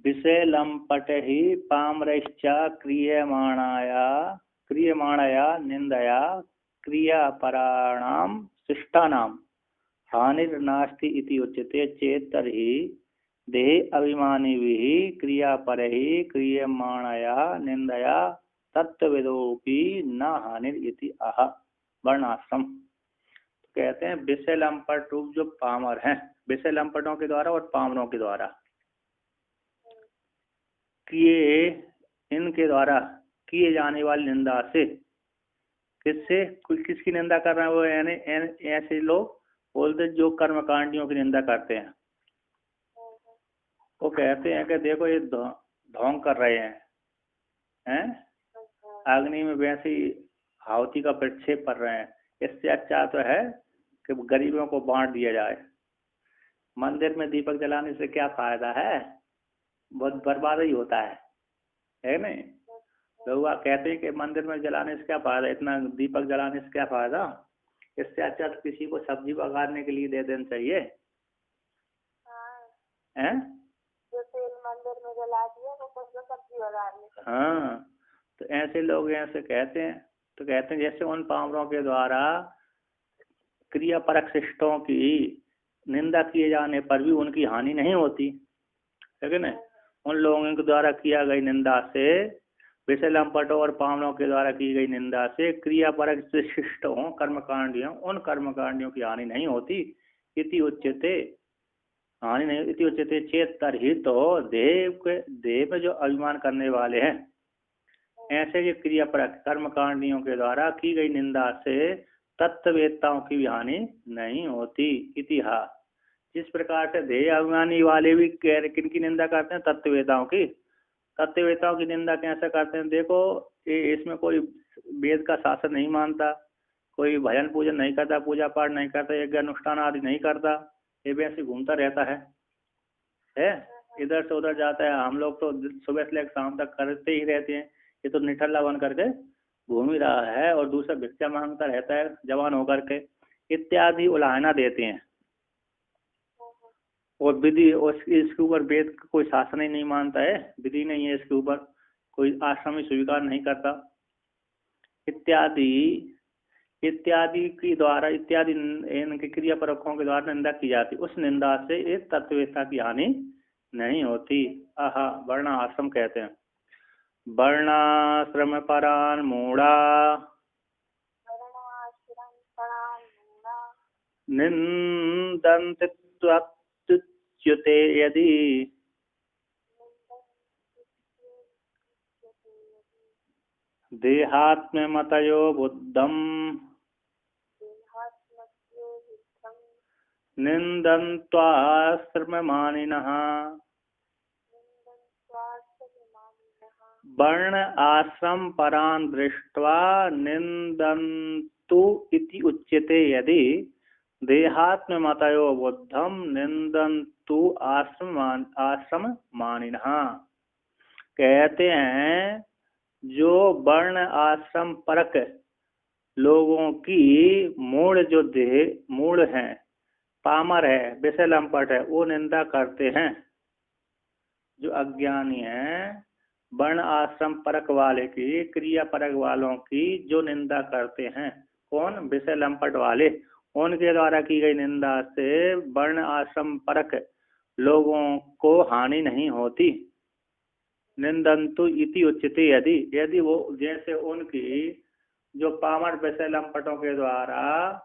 विषय लंपट ही पामरश्च क्रियमाणया निंदया क्रियापराणां शिष्टानां हानिर्नास्ति इति उच्यते चेत् तर्हि देह अभिमानिभिः क्रियापरैः क्रियमाणया निंदया तत्वविदोपि न हानिर इति आह वर्णाश्रम। तो कहते हैं विषय लंपट रूप जो पामर हैं, विषय लंपटों के द्वारा और पामरों के द्वारा इनके द्वारा किए जाने वाली निंदा से, किससे, किसकी निंदा कर रहे हैं वो, यानी ऐसे लोग बोलते जो कर्मकांडियों की निंदा करते हैं। वो कहते हैं कि देखो ये ढोंग कर रहे हैं अग्नि में वैसी आहुति का प्रक्षेप कर रहे हैं, इससे अच्छा तो है कि गरीबों को बांट दिया जाए। मंदिर में दीपक जलाने से क्या फायदा है, बहुत बर्बाद ही होता है नहीं। लोग कहते हैं कि मंदिर में जलाने से क्या फायदा, इतना दीपक जलाने से क्या फायदा, इससे अच्छा तो किसी को सब्जी पकाने के लिए दे देना चाहिए। हैं जो तेल मंदिर में जला दिया वो कुछ सब्जी बनाने। हाँ, तो ऐसे लोग ऐसे कहते हैं। तो कहते हैं जैसे उन पामरों के द्वारा क्रियापरक शिष्टों की निंदा किए जाने पर भी उनकी हानि नहीं होती, है ना। उन लोगों के द्वारा किया गई निंदा से, विषय लंपटों और पामरों के द्वारा की गई निंदा से क्रियापरक शिष्टों कर्मकांडियों, उन कर्मकांडियों की हानि नहीं होती। इति उच्यते, हानि नहीं, इति उच्यते चेत तरहि, तो देह में जो अभिमान करने वाले हैं ऐसे के क्रियापरक कर्मकांडियों के द्वारा की गई निंदा से तत्ववेत्ताओं की भी हानि नहीं होती। इतिहास, जिस प्रकार से देह अभिमानी वाले भी किनकी निंदा करते हैं, तत्ववेताओं की। तत्ववेताओं की निंदा कैसे करते हैं, देखो इसमें कोई वेद का शासन नहीं मानता, कोई भजन पूजन नहीं करता, पूजा पाठ नहीं करता, यज्ञ अनुष्ठान आदि नहीं करता, ये वैसे घूमता रहता है इधर से उधर जाता है। हम लोग तो सुबह से लेकर शाम तक करते ही रहते हैं, ये तो निठल्ला बन करके घूम ही रहा है और दूसरा भिक्षा मांगता रहता है जवान होकर के, इत्यादि उलाहना देते हैं। और विधि, इसके ऊपर वेद का कोई शासन ही नहीं मानता है, विधि नहीं है इसके ऊपर, कोई आश्रम ही स्वीकार नहीं करता, इत्यादि की द्वारा, इत्यादि इनके क्रियापरकों के द्वारा निंदा की जाती, उस निंदा से एक तत्ववेत्ता की हानि नहीं होती। आहा, वर्ण आश्रम कहते हैं। वर्णाश्रम परान मूढ़ा निंदन्ति त्वच्युते यदि देहात्ममतयो बुद्धं निंदन्त्वाश्रममानिनः वर्ण आश्रम परान दृष्ट्वा निंदन्तु इति उच्यते यदि देहात्ममतयो बुद्धं निंदन्तु आश्रममानिनः। कहते हैं जो वर्ण आश्रम परक लोगों की मूढ़, जो देह मूढ़ हैं, पामर है, विषय लंपट है, वो निंदा करते हैं। जो अज्ञानी हैं, वर्ण आश्रम परक वाले की, क्रिया परक वालों की जो निंदा करते हैं, कौन, विषय लंपट वाले, उनके द्वारा की गई निंदा से वर्ण आश्रम परक लोगों को हानि नहीं होती। निंदन्तु इति उच्यते यदि वो, जैसे उनकी जो पामर विषय लंपटों के द्वारा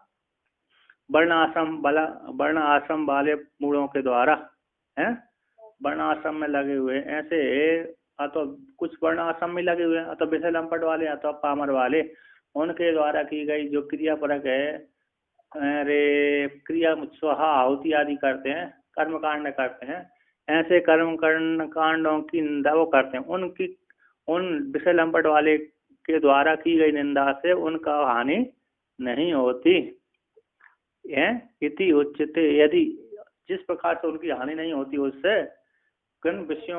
वर्ण आश्रम वाले मूढ़ों के द्वारा हैं, वर्ण आश्रम में लगे हुए ऐसे, तो कुछ वर्ण आश्रम में लगे हुए हैं, तो विषय लंपट वाले अथवा पामर वाले, उनके द्वारा की गई जो क्रिया परक है, अरे क्रिया स्वाहा आहुति आदि करते हैं, कर्म कांड करते हैं, ऐसे कर्म कांडों की निंदा वो करते हैं। उन विषय लंपट वाले के द्वारा की गई निंदा से उनका हानि नहीं होती है। इति उच्यते यदि, जिस प्रकार से उनकी हानि नहीं होती उससे, किन विषय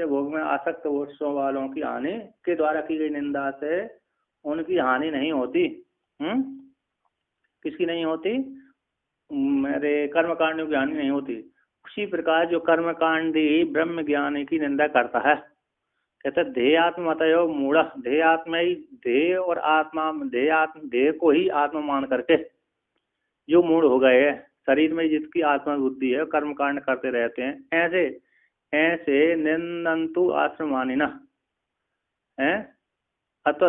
भोग में आसक्त वस्तुओं वालों की हानि के द्वारा की गई निंदा से उनकी हानि नहीं होती। किसकी नहीं होती, मेरे कर्मकांडियों की हानि नहीं होती। उसी प्रकार जो कर्मकांडी ब्रह्म ज्ञानी की निंदा करता है, कहते ध्येय आत्मतयो मूढ़, ध्येय आत्मा ही ध्येय और आत्मा ध्येय को ही आत्मा मान करके जो मूढ़ हो गए हैं, शरीर में जिसकी आत्मा बुद्धि है कर्मकांड करते रहते हैं, ऐसे ऐसे निंदन्तु आश्रमानिना है अथवा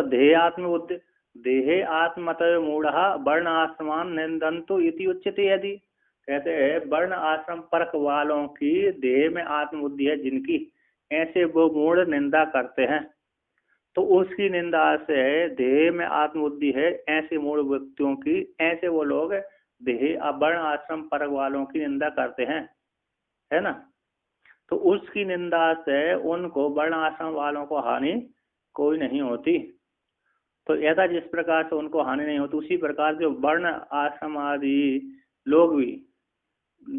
देहे आत्मतः मूढ़ वर्ण आश्रमान निंदन्तु इति उच्यते। यदि कहते हैं वर्ण आश्रम परक वालों की देह में आत्मबुद्धि है जिनकी, ऐसे वो मूढ़ निंदा करते हैं, तो उसकी निंदा से देह में आत्मबुद्धि है ऐसे मूढ़ व्यक्तियों की, ऐसे वो लोग देह वर्ण आश्रम परक वालों की निंदा करते हैं, है ना। तो उसकी निंदा से उनको वर्ण आश्रम वालों को हानि कोई नहीं होती। तो ऐसा जिस प्रकार से उनको हानि नहीं होती, उसी प्रकार जो वर्ण आश्रम आदि लोग भी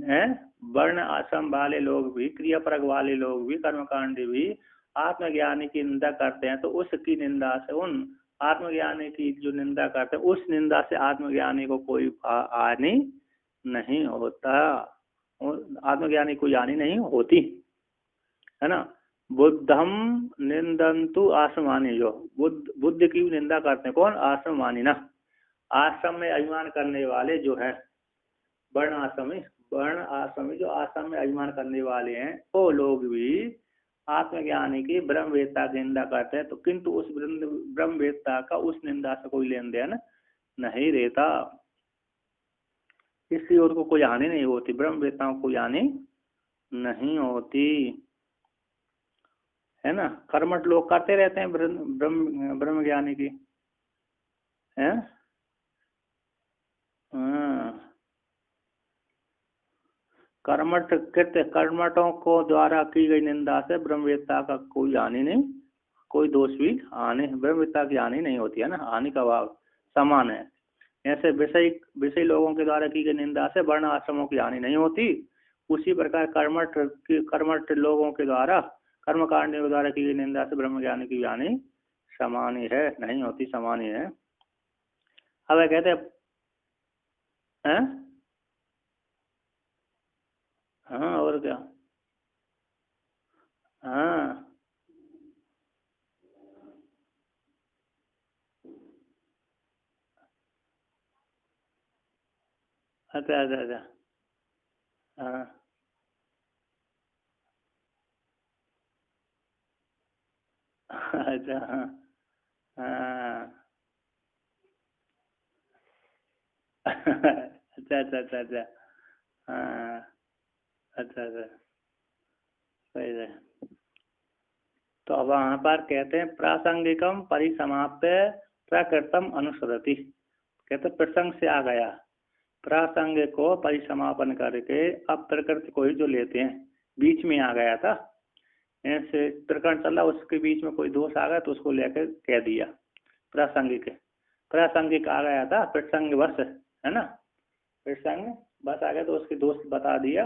हैं, वर्ण आश्रम वाले लोग भी, क्रियापरक वाले लोग भी, कर्मकांडी भी आत्मज्ञानी की निंदा करते हैं, तो उसकी निंदा से उन आत्मज्ञानी की जो निंदा करते हैं उस निंदा से आत्मज्ञानी को कोई हानि नहीं होता, आत्मज्ञानी को हानि नहीं होती, है ना। बुद्धम निंदन्तु आश्रमानी, जो बुद्ध की निंदा करते हैं कौन, आश्रमानी ना, आश्रम में अभिमान करने वाले जो है, वर्ण आश्रमी जो आश्रम में अभिमान करने वाले हैं, वो लोग भी आत्मज्ञानी की ब्रह्मवेत्ता की निंदा करते हैं, तो किंतु उस ब्रह्मवेत्ता का उस निंदा से कोई लेन देन नहीं रहता, इसलिए उनको कोई हानि नहीं होती, ब्रह्मवेत्ताओं को कोई हानि नहीं होती, है ना। कर्मठ लोग करते रहते हैं ब्रह्म ज्ञानी की, है। कर्मठों को द्वारा की गई निंदा से ब्रह्मवेत्ता का कोई हानि नहीं, कोई दोष भी हानि, ब्रह्मवेत्ता की हानि नहीं होती, है ना, हानि का भाव समान है। ऐसे विषय लोगों के द्वारा की गई निंदा से वर्ण आश्रमों की हानि नहीं होती, उसी प्रकार कर्मठ लोगों के द्वारा कर्मकांडियों के द्वारा की गई निंदा से ब्रह्म ज्ञानी की हानि समान ही है, नहीं होती, समान ही है। अब कहते हैं हाँ, और क्या, हाँ अच्छा अच्छा अच्छा, हाँ अच्छा, हाँ हाँ अच्छा अच्छा अच्छा अच्छा, हाँ अच्छा अच्छा, सही है। तो अब वहाँ पर कहते हैं प्रासंगिकम परिसमाप्य प्रकृतम अनुसरति, कहते प्रसंग से आ गया, प्रासंग को परिसमापन करके अब प्रकृति को ही जो लेते हैं, बीच में आ गया था, ऐसे प्रकरण चल रहा उसके बीच में कोई दोष आ गया तो उसको लेकर कह दिया प्रासंगिक आ गया था, प्रसंग बस, है ना, प्रसंग बस आ गया तो उसके दोष बता दिया,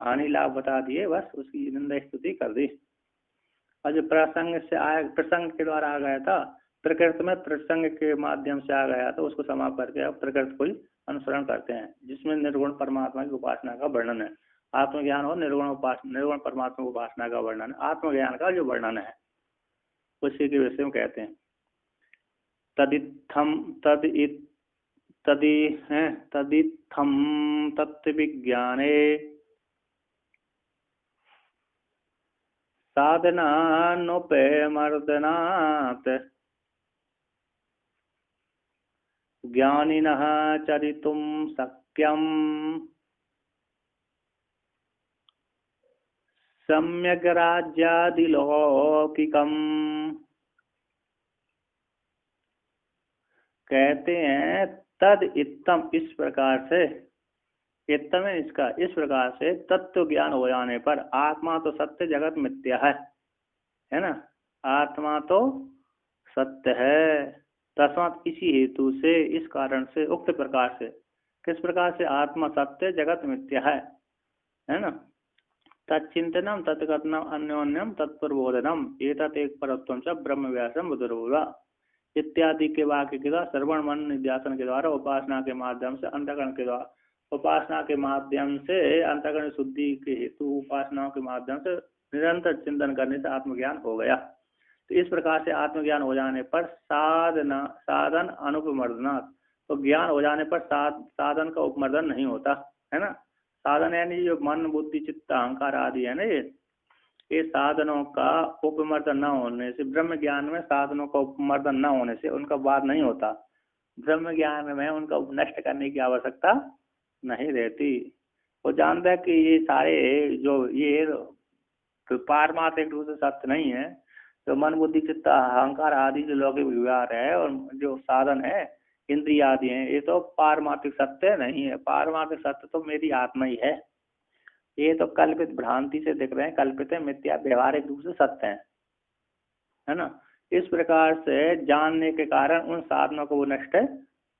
हानि लाभ बता दिए, बस उसकी निंदा स्तुति कर दी। और जो प्रसंग से आया, प्रसंग के द्वारा आ गया था, प्रकृति में प्रसंग के माध्यम से आ गया, तो उसको समाप्त करके अब प्रकृति को ही अनुसरण करते हैं, जिसमें निर्गुण परमात्मा की उपासना का वर्णन है, आत्मज्ञान और निर्गुण परमात्मा की उपासना का वर्णन है, आत्मज्ञान का जो वर्णन है उसी के विषय में कहते हैं। तदित्थम तत्व विज्ञाने साधनानुपमर्दनात् ज्ञानिनः चरितुं शक्यम् सम्यग् राज्यादिलौकिकम्। कहते हैं तद इत्तम, इस प्रकार से, इत्तम है इसका, इस प्रकार से तत्व ज्ञान हो जाने पर, आत्मा तो सत्य जगत मिथ्या है ना, आत्मा तो सत्य है, तस्मात् इसी हेतु से, इस कारण से, उक्त प्रकार से, किस प्रकार से, आत्मा सत्य जगत मिथ्या है ना, तच्चिंतनम तत्कथनम अन्योन्यम तत्प्रबोधनम एतत् एक परत्वम च ब्रह्म व्यासम बुद्धर्भुवा इत्यादि के वाक्य के द्वारा, श्रवण मन निध्यासन के द्वारा, उपासना के माध्यम से, अंतःकरण के द्वारा, उपासना के माध्यम से अंतःकरण शुद्धि के हेतु उपासनाओं के माध्यम से निरंतर चिंतन करने से आत्मज्ञान हो गया। तो इस प्रकार से आत्मज्ञान हो जाने पर साधन अनुपमर्दनात्, तो ज्ञान हो जाने पर साधन का उपमर्दन नहीं होता है ना। साधन यानी जो मन बुद्धि चित्त अहंकार आदि है ना, ये साधनों का उपमर्दन न होने से, ब्रह्म ज्ञान में साधनों का उपमर्दन न होने से उनका वाद नहीं होता। ब्रह्म ज्ञान में उनका नष्ट करने की आवश्यकता नहीं रहती। वो जानता है कि ये सारे जो ये तो पारमार्थिक रूप से सत्य नहीं है, तो मन बुद्धि चित्त अहंकार आदि जो लौकिक व्यवहार है और जो साधन है इंद्रिय आदि हैं, ये तो पारमार्थिक सत्य नहीं है। पारमार्थिक सत्य तो मेरी आत्मा ही है। ये तो कल्पित भ्रांति से दिख रहे हैं, कल्पित है, मिथ्या व्यवहारिक रूप से सत्य है ना। इस प्रकार से जानने के कारण उन साधनों को वो नष्ट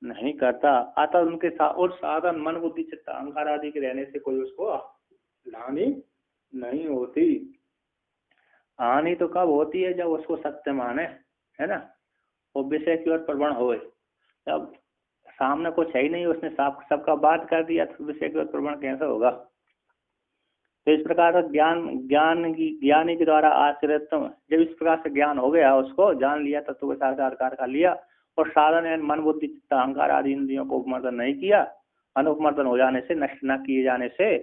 नहीं करता। अतः उनके और साधन मन बुद्धि चित्त अहंकार आदि के रहने से कोई उसको हानि नहीं होती। हानि तो कब होती है, जब उसको सत्य माने, है ना, वो विषय की ओर प्रवण होए। जब सामने कुछ है ही नहीं, उसने सबका बात कर दिया, तो विषय की ओर प्रवण कैसे होगा। तो इस प्रकार का ज्ञानी के द्वारा आश्रित, जब इस प्रकार से ज्ञान हो गया, उसको जान लिया, तत्व के साक्षात्कार कर लिया, और साधन मन बुद्धि चित्त अहंकार आदि इंद्रियों को उपमर्दन नहीं किया, अनुपमर्दन हो जाने से, नष्ट न किए जाने से,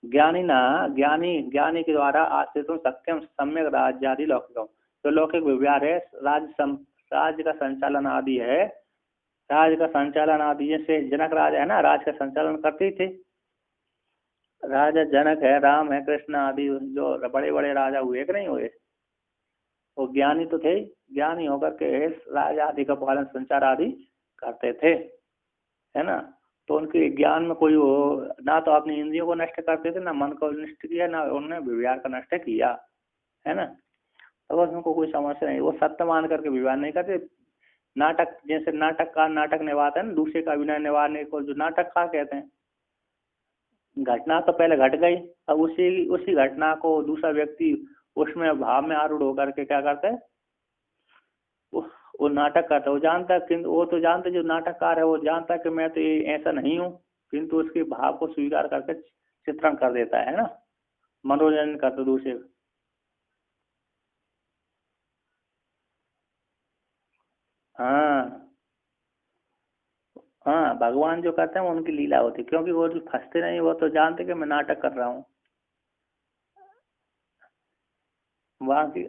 ज्ञानी के द्वारा आश्रित सत्यम सम्यक राज्यादि लौकिक, जो लौकिक व्यवहार है, राज्य का संचालन आदि है, राज्य का संचालन आदि, जैसे जनक राजा है ना, राज का संचालन करते थे। राजा जनक है, राम है, कृष्ण आदि जो बड़े बड़े राजा हुए कि नहीं हुए, वो ज्ञानी तो थे। ज्ञानी होकर के राज आदि का पालन संचार आदि करते थे, है ना। तो उनके ज्ञान में कोई वो ना तो अपनी इंद्रियों को नष्ट करते थे, ना मन को नष्ट किया, ना उन्होंने व्यवहार का नष्ट किया, है ना। तो बस उनको कोई समस्या नहीं, वो सत्य मान करके व्यवहार नहीं करते। नाटक, जैसे नाटककार नाटक निभाते हैं ना, दूसरे का अभिनय निभाने को जो नाटककार कहते हैं। घटना तो पहले घट गई, अब उसी घटना को दूसरा व्यक्ति उसमें भाव में आरूढ़ होकर के क्या करता है, वो नाटक करता है। वो जानता है, किंतु वो तो जानता है, जो नाटककार है वो जानता है कि मैं तो ये ऐसा नहीं हूँ, किंतु उसके भाव को स्वीकार करके चित्रण कर देता है ना, मनोरंजन करता दूसरे। हाँ हाँ, भगवान जो करते हैं वो उनकी लीला होती है, क्योंकि वो जो फंसते नहीं, वो तो जानते कि मैं नाटक कर रहा हूँ। बाकी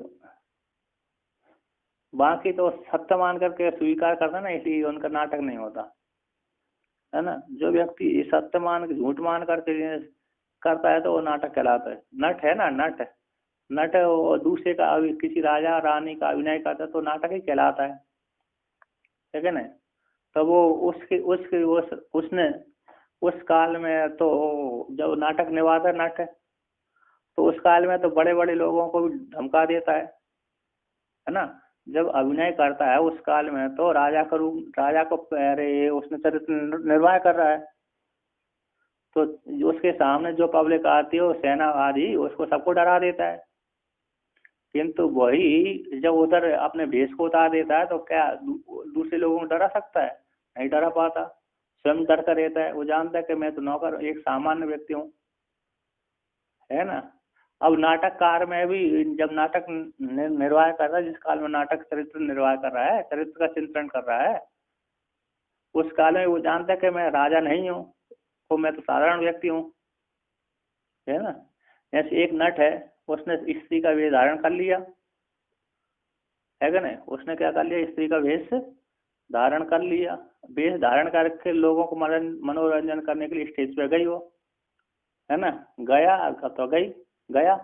बाकी तो सत्य मान करके स्वीकार करता ना, इसलिए उनका नाटक नहीं होता, है ना। जो व्यक्ति सत्य मान के झूठ मान करके करता है तो वो नाटक कहलाता है। नट है ना, नट वो दूसरे का किसी राजा रानी का अभिनय करता है तो नाटक ही कहलाता है, ठीक है ना। तो वो उसने उस काल में तो जब नाटक निभाता नट, तो उस काल में तो बड़े बड़े लोगों को भी धमका देता है ना। जब अभिनय करता है उस काल में तो राजा को अरे उसने चरित्र निर्वाह कर रहा है, तो उसके सामने जो पब्लिक आती है, वो सेना आदि, उसको सबको डरा देता है। किंतु वही जब उधर अपने भेष को उतार देता है तो क्या दूसरे लोगों को डरा सकता है, नहीं डरा पाता, स्वयं डर कर रहता है। वो जानता है कि मैं तो नौकर एक सामान्य व्यक्ति हूँ, है ना। अब नाटककार में भी जब नाटक निर्वाह कर रहा है, जिस काल में नाटक चरित्र निर्वाह कर रहा है, चरित्र का चिंतन कर रहा है, उस काल में वो जानता है कि मैं राजा नहीं हूँ, तो मैं तो साधारण व्यक्ति हूँ, है ना। जैसे एक नट है, उसने स्त्री का वेश धारण कर लिया, है कि नहीं। उसने क्या कर लिया, स्त्री का वेश धारण कर लिया। वेश धारण करके लोगों को मनोरंजन करने के लिए स्टेज पे गई वो, है ना। गया तो गया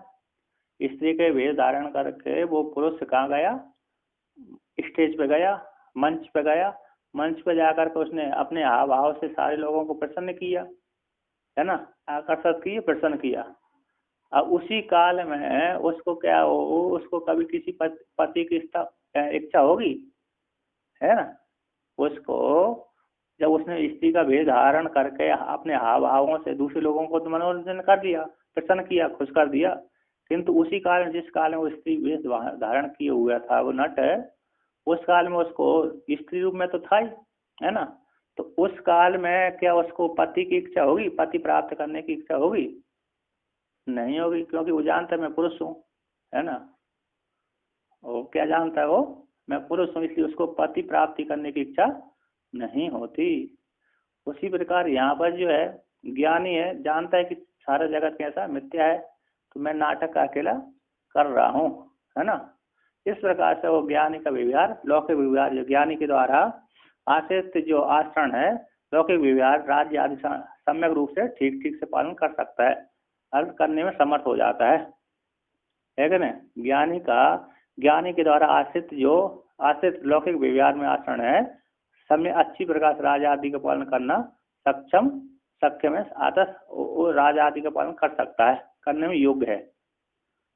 स्त्री के वेश धारण करके वो पुरुष कहाँ गया, स्टेज पे गया, मंच पे गया। मंच पे जाकर के उसने अपने हाव भाव से सारे लोगों को प्रसन्न किया, है ना, आकर्षित किया, प्रसन्न किया। अब उसी काल में उसको क्या हो, उसको कभी किसी पति की इच्छा होगी, है ना। उसको जब उसने स्त्री का वेश धारण करके अपने हाव भावों से दूसरे लोगों को तो मनोरंजन कर दिया, प्रसन्न किया, खुश कर दिया, किंतु उसी काल में, जिस काल में वो स्त्री वेश धारण किए हुआ था वो नट, उस काल में उसको स्त्री रूप में तो था ही, है ना। तो उस काल में क्या उसको पति की इच्छा होगी, पति प्राप्त करने की इच्छा होगी? नहीं होगी, क्योंकि वो जानता है मैं पुरुष हूँ, है ना। वो क्या जानता है, वो मैं पुरुष हूँ, इसलिए उसको पति प्राप्ति करने की इच्छा नहीं होती। उसी प्रकार यहाँ पर जो है ज्ञानी है, जानता है कि सारा जगत कैसा मिथ्या है, तो मैं नाटक का अकेला कर रहा हूँ, है ना। इस प्रकार से वो ज्ञानी का व्यवहार, लौकिक व्यवहार जो ज्ञानी के द्वारा आश्रित जो आचरण है, लौकिक व्यवहार राज्य आदि सम्यक रूप से ठीक ठीक से पालन कर सकता है, अर्थ करने में समर्थ हो जाता है कि नहीं। ज्ञानी के द्वारा आश्रित लौकिक व्यवहार में आचरण है, समय अच्छी प्रकार से राजा आदि का पालन करना सक्षम है, आदर्श वो राजा आदि का पालन कर सकता है, करने में योग्य है,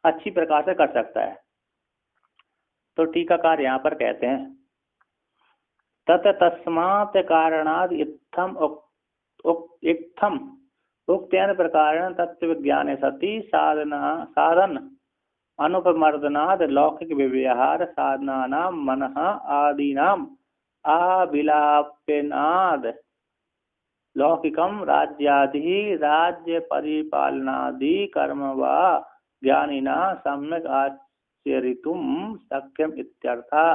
अच्छी प्रकार से कर सकता है। तो टीकाकार यहाँ पर कहते हैं तत तस्मात् कारणाद इत्थम उक्तेन प्रकारेण तत्व विज्ञाने सति साधन अनुपमर्दनाद लौकिक व्यवहार साधनानां मनः आदीनां अविलापेनाद लौकिकम राज्य परिपालनादि कर्म वा ज्ञानिना सम्यक आचरितुम शक्यम इत्यर्था।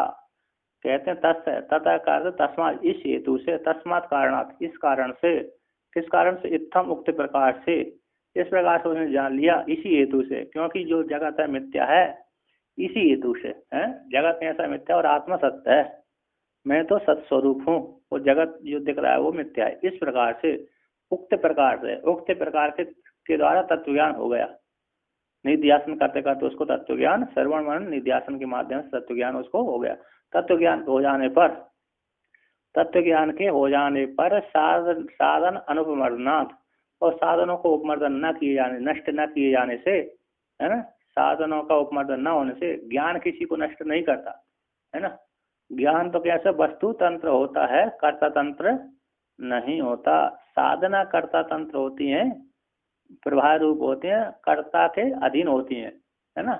कहते हैं तथा कार्य तस्मात्, इस हेतु से, तस्मात् कारणात्, इस कारण से, किस कारण से, इत्थम उक्त प्रकार से, इस प्रकार से उसने जान लिया, इसी हेतु से, क्योंकि जो जगत है मिथ्या है, इसी हेतु से है, जगत ऐसा मिथ्या और आत्मा सत्य है, मैं तो सत्स्वरूप हूँ, वो जगत जो दिख रहा है वो मिथ्या है। इस प्रकार से उक्त प्रकार के द्वारा तत्व ज्ञान हो गया, निध्यासन करते करते उसको तत्व ज्ञान, श्रवण मनन निध्यासन के माध्यम से तत्व ज्ञान उसको हो गया। तत्व ज्ञान के हो जाने पर साधन अनुपमर्दनाथ, और साधनों को उपमर्दन न किए जाने, नष्ट न किए जाने से, है ना, साधनों का उपमर्दन न होने से ज्ञान किसी को नष्ट नहीं करता, है ना। ज्ञान तो कैसे वस्तु तंत्र होता है, कर्ता तंत्र नहीं होता। साधना कर्ता तंत्र होती है, प्रभाव रूप होते हैं, कर्ता के अधीन होती हैं, है ना।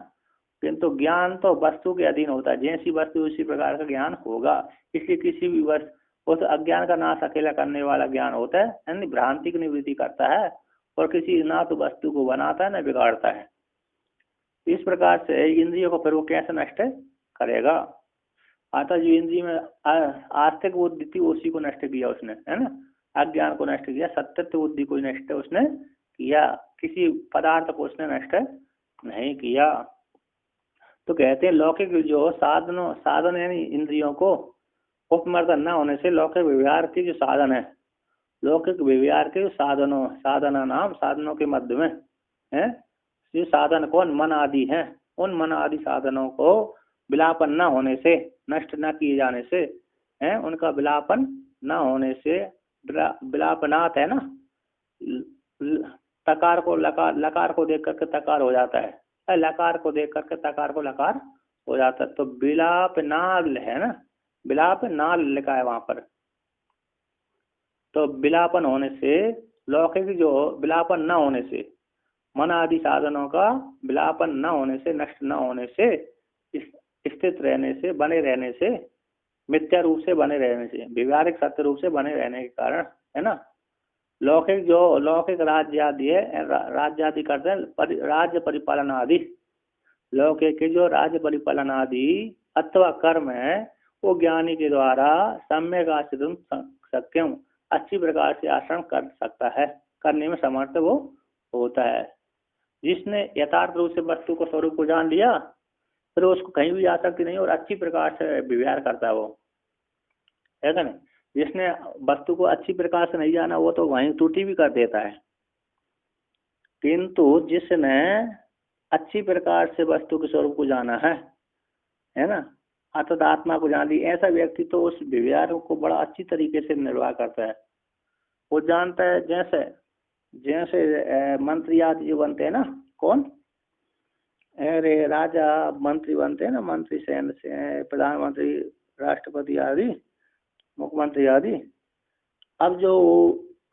किंतु ज्ञान तो वस्तु के अधीन होता है, जैसी वस्तु उसी प्रकार का ज्ञान होगा। इसलिए किसी भी वस्तु, उस अज्ञान का नाश अकेला करने वाला ज्ञान होता है, यानी भ्रांति की निवृत्ति करता है, और किसी ना तो वस्तु को बनाता है न बिगाड़ता है। इस प्रकार से इंद्रियों को फिर वो कैसे नष्ट करेगा। अतः जो इंद्रिय में आस्तिक बुद्धि थी उसी को नष्ट किया उसने, है ना, अज्ञान को नष्ट किया, सत्यत्व बुद्धि को नष्ट उसने किया, किसी पदार्थ को उसने नष्ट नहीं किया। तो कहते हैं लौकिक जो साधन यानी इंद्रियों को उपमर्दन न होने से लौकिक व्यवहार के जो साधन है, लौकिक व्यवहार के साधनों के मध्य में है, जो साधन कौन, मन आदि है, उन मन आदि साधनों को विलापन न होने से, नष्ट न किए जाने से, है, उनका विलापन न होने से, विलापनात् है ना, तकार को लकार को देख करके तकार हो जाता है, लकार को देख करके तकार को लकार हो जाता है। तो विलाप नाल है ना, विलाप नाल लिखा है वहां पर। तो विलापन होने से, लौकिक जो विलापन न होने से, मन आदि साधनों का विलापन न होने से, नष्ट न होने से, स्थित रहने से, बने रहने से, मिथ्या रूप से बने रहने से, व्यवहारिक सत्य रूप से बने रहने के कारण, है ना, लौकिक राज्य आदि है, राज्य आदि करते हैं, राज्य परिपालन आदि, लौकिक के जो राज्य परिपालन आदि अथवा कर्म है, वो ज्ञानी के द्वारा सम्यक आचरण सक्यम, अच्छी प्रकार से आचरण कर सकता है, करने में समर्थ वो होता है। जिसने यथार्थ रूप से वस्तु को, स्वरूप को जान लिया, फिर उसको कहीं भी जा सकती नहीं, और अच्छी प्रकार से व्यवहार करता है वो, है ना। जिसने वस्तु को अच्छी प्रकार से नहीं जाना, वो तो वहीं त्रुटि भी कर देता है। किंतु जिसने अच्छी प्रकार से वस्तु के स्वरूप को जाना है ना, अर्थात आत्मा को जान ली, ऐसा व्यक्ति तो उस व्यवहार को बड़ा अच्छी तरीके से निर्वाह करता है। वो जानता है, जैसे जैसे मंत्री आदि जो बनते हैं ना, कौन, अरे राजा मंत्री बनते हैं ना, मंत्री सैन्य से प्रधानमंत्री, राष्ट्रपति आदि, मुख्यमंत्री आदि। अब जो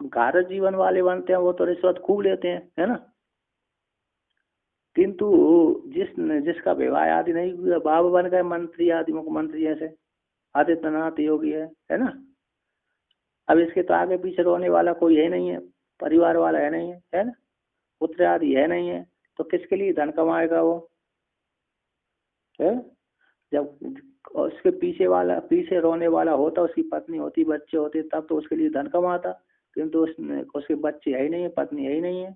भारत जीवन वाले बनते हैं वो तो रिश्वत खूब लेते हैं, है ना। किंतु जिसका विवाह आदि नहीं हुआ, बाबा बन गए मंत्री आदि, मुख्यमंत्री, जैसे आदित्यनाथ योगी है ना, अब इसके तो आगे पीछे रोने वाला कोई है नहीं है, परिवार वाला है नहीं है ना, पुत्र आदि है नहीं है, तो किसके लिए धन कमाएगा वो है? जब उसके पीछे रोने वाला होता, उसकी पत्नी होती, बच्चे होते, तब तो उसके लिए धन कमाता, किंतु उसके बच्चे है ही नहीं है, पत्नी है ही नहीं है,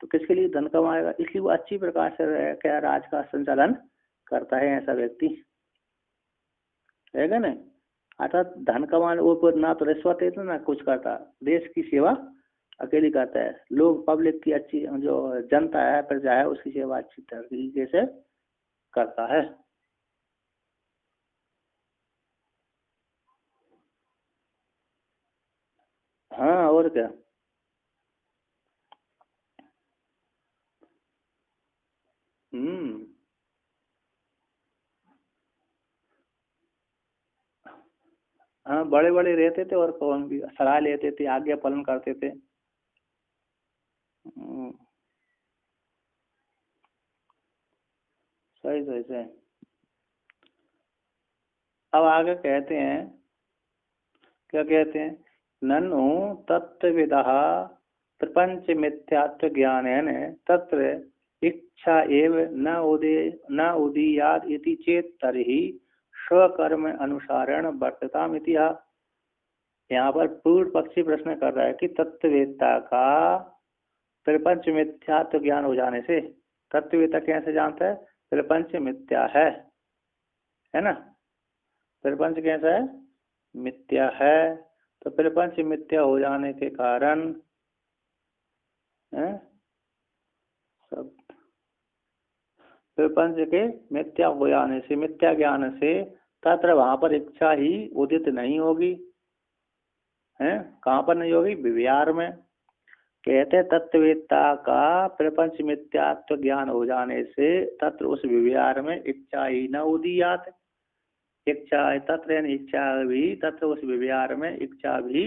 तो किसके लिए धन कमाएगा? इसलिए वो अच्छी प्रकार से क्या राज का संचालन करता है ऐसा व्यक्ति, है क्या नहीं? अर्थात धन कमाने वो ना तो रिश्वत देता ना कुछ करता, देश की सेवा अकेली करता है, लोग पब्लिक की अच्छी जो जनता है, प्रजा है, उसकी सेवा अच्छी तरीके से करता है। हाँ और क्या। हम्म। हाँ बड़े बड़े रहते थे और कौन भी सलाह लेते थे, आज्ञा पालन करते थे। हम्म, सही सही सही। अब आगे कहते हैं, क्या कहते हैं? ननु तत्वविदः प्रपंच मिथ्यात्व ज्ञानेन तत्र इच्छा एव न उदीयात् इति चेत् तर्हि स्वकर्म अनुसारेण वर्तताम् इति। यहाँ पर पूर्व पक्षी प्रश्न कर रहा है कि तत्ववेत्ता का प्रपंच मिथ्यात्व ज्ञान हो जाने से, तत्ववेत्ता कैसे जानता है? प्रपंच मिथ्या है ना? प्रपंच कैसा है? मिथ्या है। तो प्रपंच मिथ्या हो जाने के कारण है, सब प्रपंच के मिथ्या हो जाने से, मिथ्या ज्ञान से तत्र वहां पर इच्छा ही उदित नहीं होगी, है? कहाँ पर नहीं होगी? विचार में। कहते हैं तत्ववेत्ता का प्रपंच मिथ्यात्व ज्ञान हो जाने से तत्र उस विचार में इच्छा ही न उदीयात, इच्छा तत्र यानी इच्छा भी, तत्र उस विचार में इच्छा भी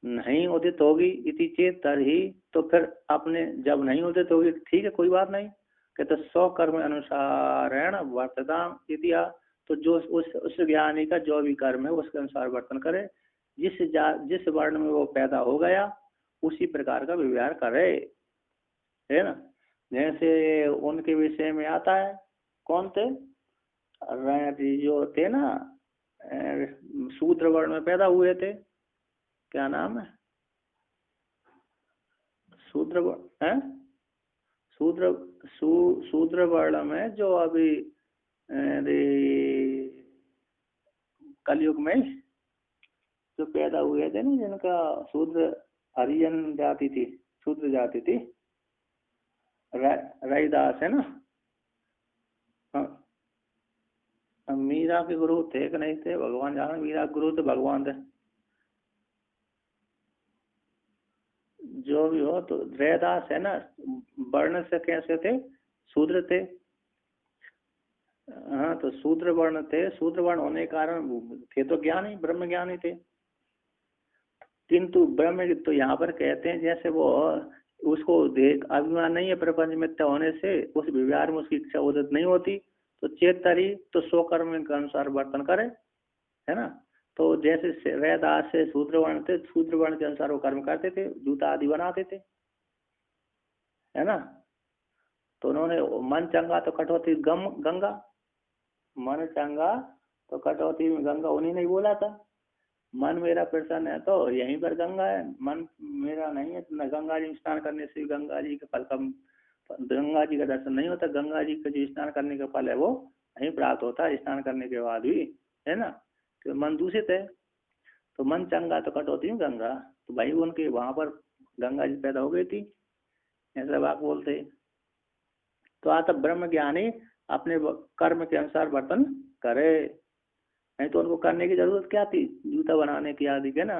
नहीं उदित होगी। इति चेत तरही, तो फिर अपने जब नहीं उदित होगी ठीक है, कोई बात नहीं, कहते सौ कर्म अनुसारेण वर्तताम इतिहा, तो जो उस ज्ञानी का जो भी कर्म है उसके अनुसार वर्तन करे, जिस वर्ण में वो पैदा हो गया उसी प्रकार का व्यवहार करे, है ना? जैसे उनके विषय में आता है, कौन थे? जो थे ना, शूद्र वर्ण में पैदा हुए थे, क्या नाम है? शूद्र है, शूद्र शूद्र वर्ण में जो अभी अरे, कलयुग में जो पैदा हुए थे ना, जिनका शूद्र, हरिजन जाति थी, शूद्र जाति थी, रैदास है ना? हाँ, मीरा के गुरु थे कि नहीं थे भगवान जाने, मीरा के गुरु तो भगवान थे, जो भी हो। तो रैदास है ना, वर्ण से कैसे थे? शूद्र थे। हाँ तो शूद्र वर्ण थे, शूद्र वर्ण होने के कारण थे तो ज्ञानी, ब्रह्म ज्ञानी थे, किंतु ब्रह्म तो यहाँ पर कहते हैं जैसे वो उसको देख अभिमान नहीं है प्रपंच मिथ्या होने से, उस व्यवहार में उसकी इच्छा उदित नहीं होती, तो चेतरी तो स्वकर्म के अनुसार वर्तन करे, है ना? तो जैसे रैदास से शूद्र वर्ण थे, शूद्र वर्ण के अनुसार वो कर्म करते थे, जूता आदि बनाते थे, है ना? तो उन्होंने मन चंगा तो कटौती गंगा, मन चंगा तो कटौती में गंगा, उन्हीं ने बोला था, मन मेरा प्रसन्न है तो यहीं पर गंगा है, मन मेरा नहीं है तो न गंगा जी में स्नान करने से गंगा जी का फल कम, गंगा जी का दर्शन नहीं होता, गंगा जी का जो स्नान करने का फल है वो नहीं प्राप्त होता स्नान करने के बाद भी, है ना? तो मन दूषित है, तो मन चंगा तो कटौती में गंगा, तो भाई उनके वहां पर गंगा जी पैदा हो गई थी, ऐसा बात बोलते। तो आता ब्रह्म ज्ञानी अपने कर्म के अनुसार वर्तन करे, नहीं तो उनको करने की जरूरत क्या थी? जूता बनाने की आदि के ना,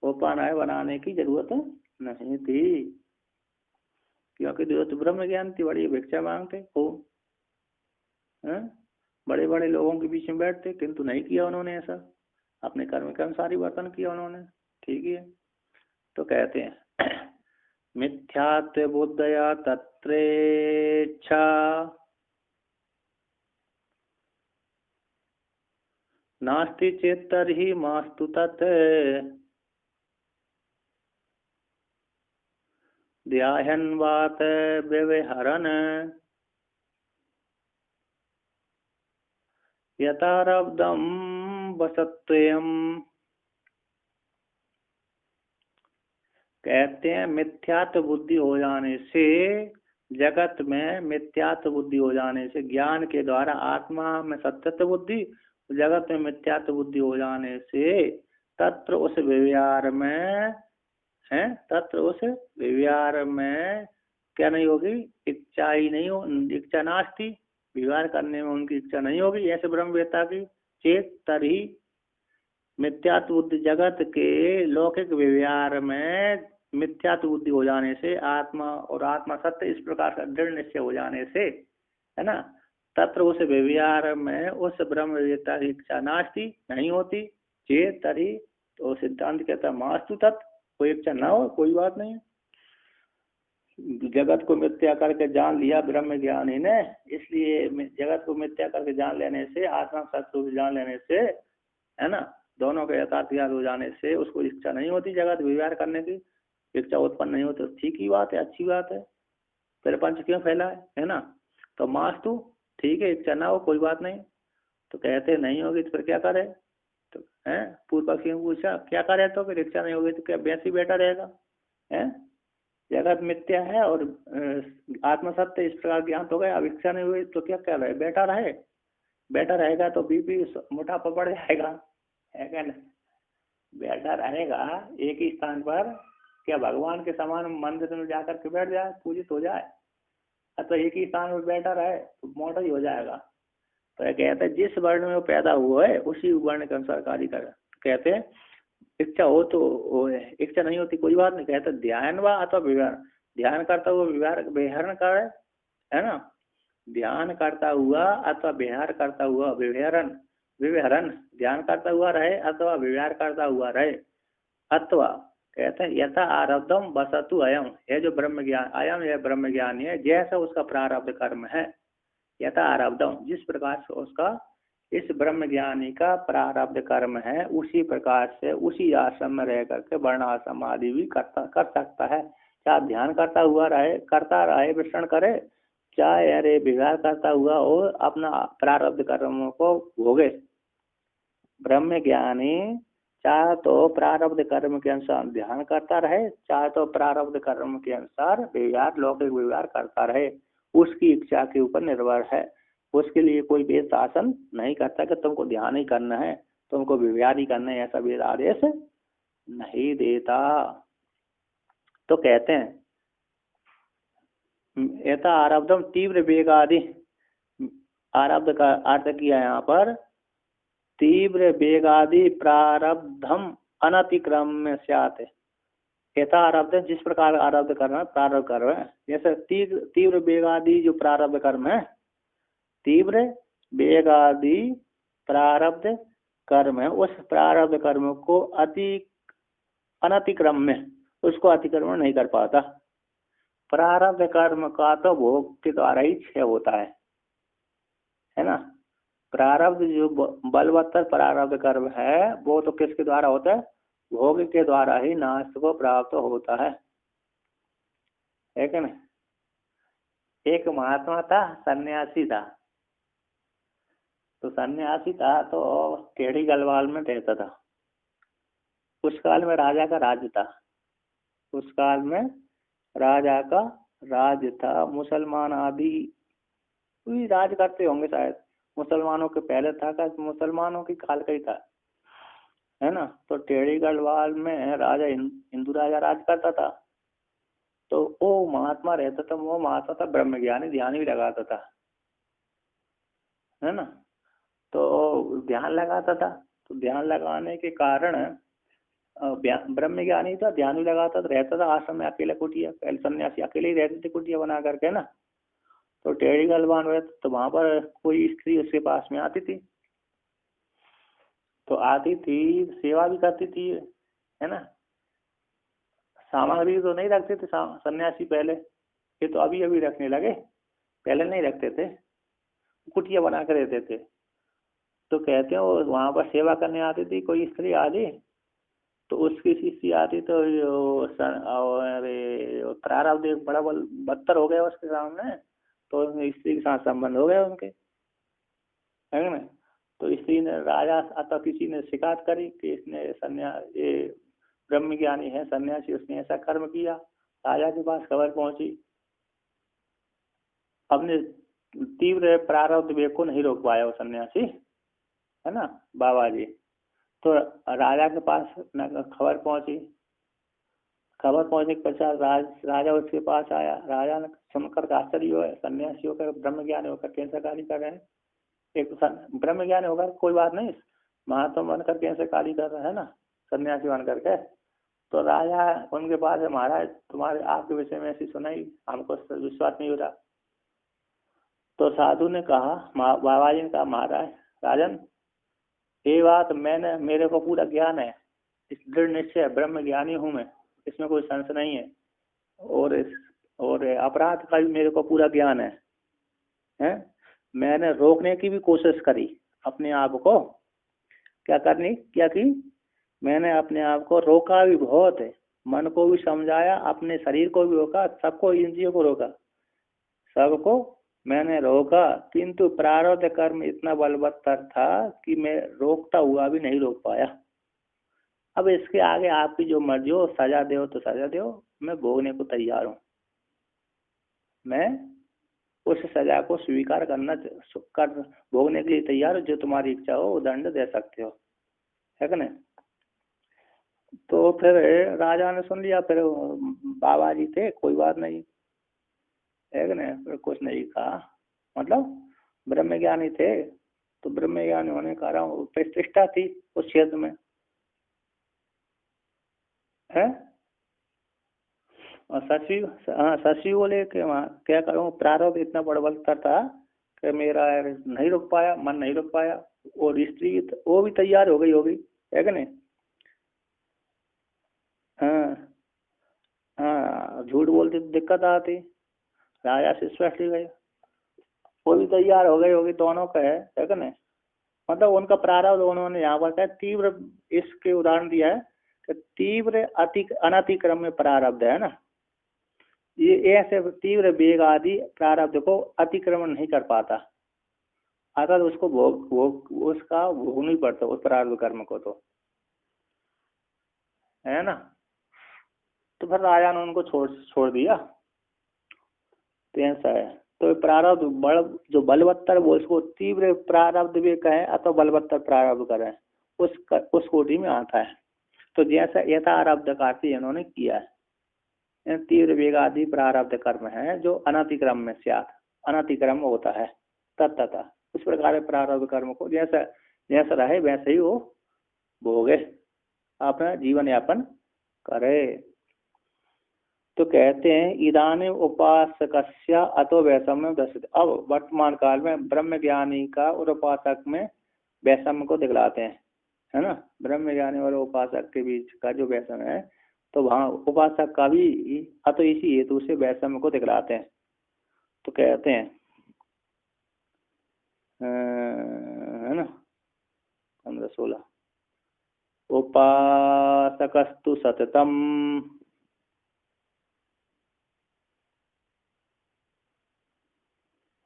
उपानाय बनाने की जरूरत नहीं थी, क्योंकि जो तो ब्रह्म ज्ञान थी, बड़ी भिक्षा मांगते हो, हैं? बड़े बड़े लोगों के बीच में बैठते, किंतु नहीं किया उन्होंने ऐसा, अपने कर्म के अनुसार ही वर्तन किया उन्होंने, ठीक है। तो कहते हैं मिथ्यात्व बुद्धया तत्रेच्छा नास्ति चेत तर्हि मास्तु तत् ध्यायन् वात व्यवहरन् यथारब्धं वसत्वयम्। कहते हैं मिथ्यात्व बुद्धि हो जाने से, जगत में मिथ्यात्व बुद्धि हो जाने से, ज्ञान के द्वारा आत्मा में सत्यत्व बुद्धि, जगत में मिथ्यात्व बुद्धि हो जाने से तत्र उस व्यवहार में है, तत्र उस व्यवहार में क्या नहीं होगी, इच्छा ही नहीं हो, इच्छा नास्ति, व्यवहार करने में उनकी इच्छा नहीं होगी ऐसे ब्रह्मवेत्ता की। चेत तरी मिथ्यात्व बुद्धि, जगत के लौकिक व्यवहार में मिथ्यात्व बुद्धि हो जाने से, आत्मा और आत्मा सत्य इस प्रकार का दृढ़ निश्चय हो जाने से, है ना, तत्र उस व्यवहार में उस ब्रह्मवेत्ता की इच्छा नास्ति, नहीं होती। चेत तरी, तो सिद्धांत कहता है मास्तु तत्, कोई इच्छा ना हो कोई बात नहीं। जगत को मिथ्या करके जान लिया ब्रह्म ज्ञानी ने, इसलिए जगत को मिथ्या करके जान लेने से, आत्मा सत्य को जान लेने से, है ना, दोनों के यथार्थ ज्ञान हो जाने से उसको इच्छा नहीं होती जगत व्यवहार करने की, इच्छा उत्पन्न नहीं होती। ठीक ही बात है, अच्छी बात है, फिर पंच क्यों फैला है ना। तो मास्तु ठीक है, इच्छा ना हो कोई बात नहीं। तो कहते नहीं होगी तो फिर क्या करे, तो है पूर्व पक्षी ने पूछा क्या करे, तो फिर इच्छा नहीं होगी तो क्या वैसे ही बैठा रहेगा, है, जगत मिथ्या है और आत्म सत्य इस प्रकार ज्ञान हो गया, अब इच्छा नहीं हुई तो क्या कर रहे, बैठा रहे, बैठा रहेगा तो बीपी मोटापा बढ़ जाएगा, है क्या ना, बैठा रहेगा एक ही स्थान पर, क्या भगवान के समान मंदिर में जाकर के बैठ जाए, पूजित हो जाए, तो एक ही स्थान पर बैठा रहे तो मोटा ही हो जाएगा। तो कहते हैं जिस वर्ण में वो पैदा हुआ है उसी वर्ण के अनुसार कार्य करे। कहते हैं इच्छा हो तो हो, इच्छा नहीं होती कोई बात नहीं। कहते ध्यान व अथवा विवरण, ध्यान करता हुआ विहरण करे, है ना, ध्यान करता हुआ अथवा विहार करता हुआ, विवरण विवरण ध्यान करता हुआ रहे अथवा विहार करता हुआ रहे, अथवा कहते हैं यथा आरब्धम वसतु अयम, है जो ब्रह्म ज्ञान, अयम यह ब्रह्म ज्ञानी है, जैसा उसका प्रारब्ध कर्म है, यथा आरब्धम जिस प्रकार से उसका इस ब्रह्म ज्ञानी का प्रारब्ध कर्म है, उसी प्रकार से उसी आश्रम में रह करके वर्ण आश्रम आदि भी कर सकता है। चाहे ध्यान करता हुआ रहे, करता रहे, विचरण करे, चाहे अरे विहार करता हुआ और अपना प्रारब्ध कर्मों को भोगे। ब्रह्म ज्ञानी चाहे तो प्रारब्ध कर्म के अनुसार ध्यान करता रहे, चाहे तो प्रारब्ध कर्म के अनुसार व्यवहार, लौकिक व्यवहार करता रहे, उसकी इच्छा के ऊपर निर्भर है। उसके लिए कोई वेद शासन नहीं करता कि तुमको ध्यान ही करना है, तुमको व्यवहार ही करना है, ऐसा वेद आदेश नहीं देता। तो कहते हैं यथा आरब्धम तीव्र वेग आदि, आरब्ध का अर्थ किया यहाँ पर तीव्र वेगादि प्रारब्धम अनतिक्रम्य स्यात्, यथा आरब्ध जिस प्रकार आरब्ध कर्म है, प्रारब्ध कर्म है, जैसे तीव्र वेगादि जो प्रारब्ध कर्म है, तीव्र वेगादि प्रारब्ध कर्म है, उस प्रारब्ध कर्म को अनतिक्रम्य, उसको अतिक्रमण नहीं कर पाता। प्रारब्ध कर्म का तो भोग के द्वारा ही क्षय होता है ना। प्रारब्ध जो बलवत्तर प्रारब्ध कर्म है वो तो किसके द्वारा होता है, भोग के द्वारा ही नाश को प्राप्त होता है कि नहीं। एक महात्मा था, सन्यासी था, तो सन्यासी था तो टेढ़ी गलवाल में रहता था। उस काल में राजा का राज्य था, उस काल में राजा का राज्य था, मुसलमान आदि भी राज करते होंगे शायद, मुसलमानों के पहले था का, मुसलमानों की काल का ही था, है ना। तो टेढ़ी गढ़वाल में राजा हिंदू राजा राज करता था, तो वो महात्मा रहता था, वो महात्मा था ब्रह्मज्ञानी, ध्यान भी लगाता था, है ना। तो ध्यान लगाता था, तो ध्यान लगाने के कारण ब्रह्मज्ञानी था, ध्यान भी लगाता था, रहता था आश्रम में अकेले कुटिया, पहले सन्यासी अकेले ही रहते थे कुटिया बना करके ना। तो टेढ़ी गलवान में तो वहां पर कोई स्त्री उसके पास में आती थी, तो आती थी, सेवा भी करती थी, है ना। सामग्री तो नहीं रखते थे सन्यासी पहले, ये तो अभी अभी रखने लगे, पहले नहीं रखते थे, कुटिया बना कर रहते थे। तो कहते हैं वो वहां पर सेवा करने आती थी कोई स्त्री आदि, तो उसकी शिष्य आती तो अरे प्रारब्ध एक बड़ा बदतर हो गया उसके सामने, तो स्त्री के साथ संबंध हो गया उनके, है ना। तो स्त्री ने राजा अथवा किसी ने शिकायत करी कि इसने ये ब्रह्म ज्ञानी है सन्यासी, उसने ऐसा कर्म किया। राजा के पास खबर पहुंची। अपने तीव्र प्रारब्ध वेग को नहीं रोक पाया वो सन्यासी, है ना बाबा जी। तो राजा के पास खबर पहुंची। खबर पहुंचने के पश्चात राजा उसके पास आया। राजा ने सुनकर आश्चर्य हुआ, सन्यासी होकर ब्रह्म ज्ञानी होकर कैसे कार्य कर रहे हैं। एक ब्रह्म ज्ञानी होकर कोई बात नहीं, महात्मा बनकर कैसे कार्य कर रहे हैं ना, सन्यासी बन करके। तो राजा उनके पास है, महाराज तुम्हारे आपके विषय में ऐसी सुनाई, हमको विश्वास नहीं हो रहा। तो साधु ने कहा, बाबा जी ने कहा, महाराज राजन ये बात मैंने, मेरे को पूरा ज्ञान है, इस दृढ़ निश्चय ब्रह्म ज्ञानी हूँ मैं, इसमें कोई संशय नहीं है। और अपराध का भी मेरे को पूरा ज्ञान है? मैंने रोकने की भी कोशिश करी अपने आप को, क्या की मैंने अपने आप को रोका भी बहुत है, मन को भी समझाया, अपने शरीर को भी रोका, सबको इंद्रियों को रोका, सबको मैंने रोका, किंतु प्रारब्ध कर्म इतना बलवत्तर था कि मैं रोकता हुआ भी नहीं रोक पाया। अब इसके आगे आपकी जो मर्जी हो, सजा दो तो सजा दो, मैं भोगने को तैयार हूँ। मैं उस सजा को स्वीकार कर भोगने के लिए तैयार हूँ। जो तुम्हारी इच्छा हो वो दंड दे सकते हो, है कि नहीं। तो फिर राजा ने सुन लिया। फिर बाबा जी थे, कोई बात नहीं, है कि नहीं, फिर कुछ नहीं कहा। मतलब ब्रह्मज्ञानी थे, तो ब्रह्मज्ञानी होने का कारण प्रतिष्ठा थी उस क्षेत्र में, है। और शशि बोले कि क्या करूं, प्रारब्ध इतना बलवत्तर था कि मेरा नहीं रुक पाया, मन नहीं रुक पाया। और स्त्री वो भी तैयार हो गई होगी, है कि नहीं। हाँ हाँ, झूठ बोलते तो दिक्कत आती, राजा से स्पष्ट ही गई, वो भी तैयार हो गई होगी, दोनों का है कि नहीं। मतलब उनका प्रारब्ध उन्होंने यहाँ पर क्या तीव्र, इसके उदाहरण दिया है कि तीव्र अनतिक्रम में प्रारब्ध है ना, ये ऐसे तीव्र वेग आदि प्रारब्ध को अतिक्रमण नहीं कर पाता, अगर उसको उसका भोगना ही पड़ता उस प्रारब्ध कर्म को, तो है ना। तो फिर राजा ने उनको छोड़ दिया, तो ऐसा है। तो प्रारब्ध जो बलवत्तर वो उसको तीव्र प्रारब्ध भी कहें अथवा बलवत्तर प्रारब्ध करें, उस कोटि में आता है। तो जैसा यथारब्ध कार्य इन्होंने किया है, तीव्र वेगादि प्रारब्ध कर्म है जो अनतिक्रम में स्यात्, अनतिक्रम होता है तत्तः, उस प्रकार प्रारब्ध कर्म को जैसा जैसा रहे वैसे ही वो भोगे, अपना जीवन यापन करे। तो कहते हैं इदानीं उपासकस्य अतो वैषम्य दर्शित। अब वर्तमान काल में ब्रह्म ज्ञानी का और उपासक में वैषम्य को दिखलाते हैं, है ना। ब्रह्म ज्ञानी और उपासक के बीच का जो वैषम्य है, तो वहाँ उपासक का भी अतो इसी हेतु से वैषम्य को दिखलाते हैं। तो कहते हैं है ना 15-16, उपासकस्तु सततम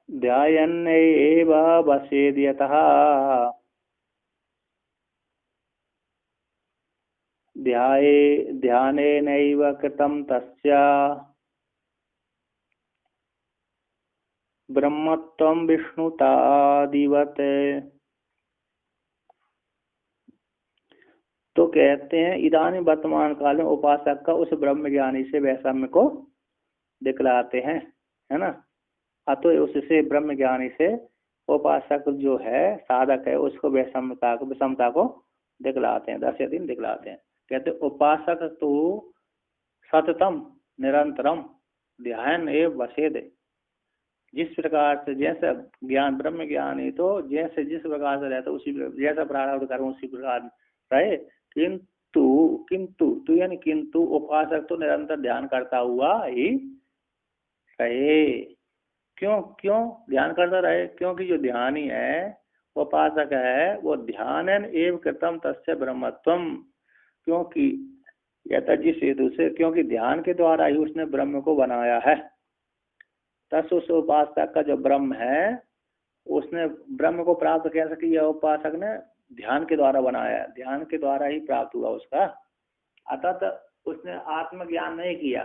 ध्यायन्नैव वसेद् यतः ध्यानेनैव कृतं तस्य ब्रह्मत्वं विष्णुतादिवत्। तो कहते हैं इदानीं वर्तमान काल में उपासक का उस ब्रह्म ज्ञानी से वैषम्य को दिखलाते हैं, है ना। अतो उससे ब्रह्म ज्ञानी से उपासक जो है साधक है उसको विषमता को दिखलाते हैं, 10 दिन दिखलाते हैं। कहते उपासक तो सततम निरंतरम ध्यान एवं वसेद, जिस प्रकार से जैसा ज्ञान ब्रह्म ज्ञान है तो जैसे जिस प्रकार से रहता उसी जैसा प्रारब्ध कर्म उसी प्रकार रहे, किंतु किंतु तो यानी किंतु उपासक तो निरंतर ध्यान करता हुआ ही रहे। क्यों ध्यान करता रहे, क्योंकि जो ध्यानी है उपासक है वो ध्यानन एव कृतम तस्य ब्रह्मत्वम, क्योंकि यतजिस हेतु से, क्योंकि ध्यान के द्वारा ही उसने ब्रह्म को बनाया है। तस् उस उपासक का जो ब्रह्म है उसने ब्रह्म को प्राप्त कैसे किया? उपासक ने ध्यान के द्वारा बनाया, ध्यान के द्वारा ही प्राप्त हुआ उसका। अतः उसने आत्मज्ञान नहीं किया,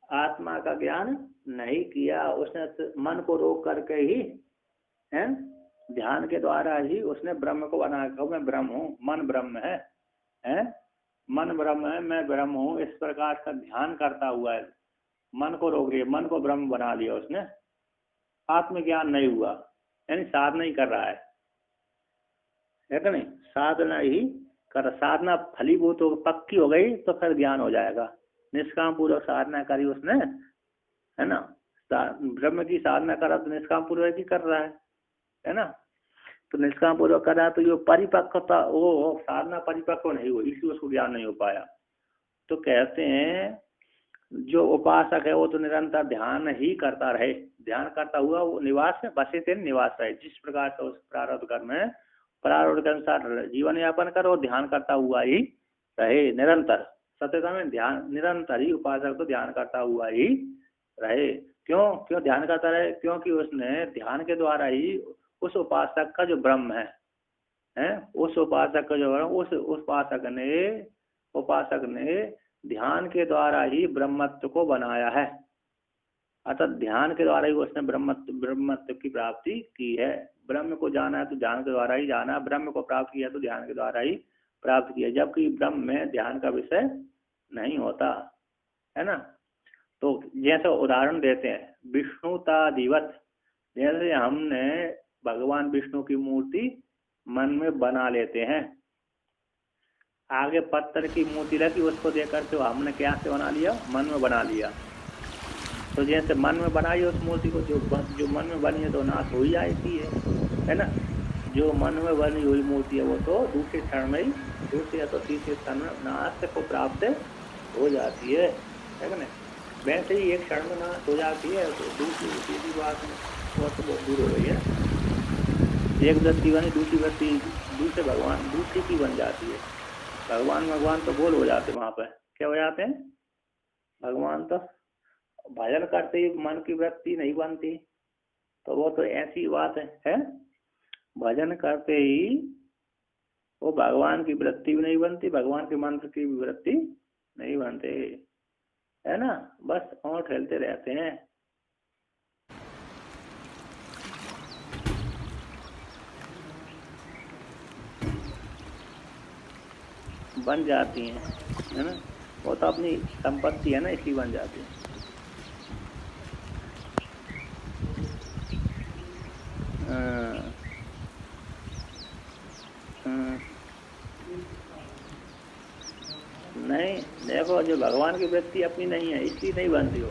आत्मा का ज्ञान नहीं किया, उसने मन को रोक करके ही है ध्यान के द्वारा ही उसने ब्रह्म को बनाया। मैं ब्रह्म हूँ, मन ब्रह्म है, मन ब्रह्म है, मैं ब्रह्म हूँ, इस प्रकार का ध्यान करता हुआ है, मन को रोक लिया, मन को ब्रह्म बना लिया उसने। आत्मज्ञान नहीं हुआ, यानी साधना ही कर रहा है कि नहीं? साधना ही कर, साधना फलीभूत हो पक्की हो गई तो फिर ज्ञान हो जाएगा। निष्काम पूर्वक साधना करी उसने, है ना, ब्रह्म की साधना करा तो निष्काम पूर्वक ही कर रहा है ना। तो निष्काम पूर्वक करा तो ये परिपक्वता, वो साधना परिपक्व नहीं हुई, इसलिए उसको ज्ञान नहीं हो पाया। तो कहते हैं जो उपासक है वो तो निरंतर ध्यान ही करता रहे, ध्यान करता हुआ वो निवास में बसे थे, निवास रहे, जिस प्रकार से उस प्रारब्ध कर्म है प्रारब्ध के अनुसार जीवन यापन करो, ध्यान करता हुआ ही रहे निरंतर। सत्यता में ध्यान निरंतर ही उपासक तो ध्यान करता हुआ ही रहे। क्यों ध्यान करता रहे? क्योंकि उसने ध्यान के द्वारा ही उस उपासक का जो ब्रह्म है उस उपासक का जो उस उपासक ने ध्यान के द्वारा ही ब्रह्मत्व को बनाया है। अतः ध्यान के द्वारा ही उसने ब्रह्मत्व की प्राप्ति की है। ब्रह्म को जाना है तो ध्यान के द्वारा ही जाना, ब्रह्म को प्राप्त किया तो ध्यान के द्वारा ही प्राप्त किया, जबकि ब्रह्म में ध्यान का विषय नहीं होता, है ना। तो जैसे उदाहरण देते हैं विष्णुतादिवत, जैसे हमने भगवान विष्णु की मूर्ति मन में बना लेते हैं, आगे पत्थर की मूर्ति रखी, उसको देख करके हमने क्या से बना लिया? मन में बना लिया। तो जैसे मन में बनाई उस मूर्ति को, जो मन में बनी है तो नाश हो ही जाती है ना। जो मन में बनी हुई मूर्ति है वो तो दूसरे क्षण में ही, दूसरे या तो तीसरे क्षण में नाश को प्राप्त हो जाती है ना। वैसे ही एक क्षण में नाश हो जाती है, तो दूसरी बात वो तो बहुत दूर हो गई है। एक वृत्ति बनी, दूसरी वृत्ति दूसरे भगवान दूसरी की बन जाती है। भगवान तो गोल हो जाते, वहां पर क्या हो जाते हैं? भगवान तो भजन करते ही मन की वृत्ति नहीं बनती, तो वो तो ऐसी बात है भजन करते ही वो भगवान की वृत्ति भी नहीं बनती, भगवान के मंत्र की भी वृत्ति नहीं बनते, है ना। बस और खेलते रहते हैं। बन जाती हैं, है ना। वो तो अपनी संपत्ति है ना, इसलिए बन जाती है। नहीं, देखो जो भगवान की वृत्ति अपनी नहीं है इसलिए नहीं बनती हो।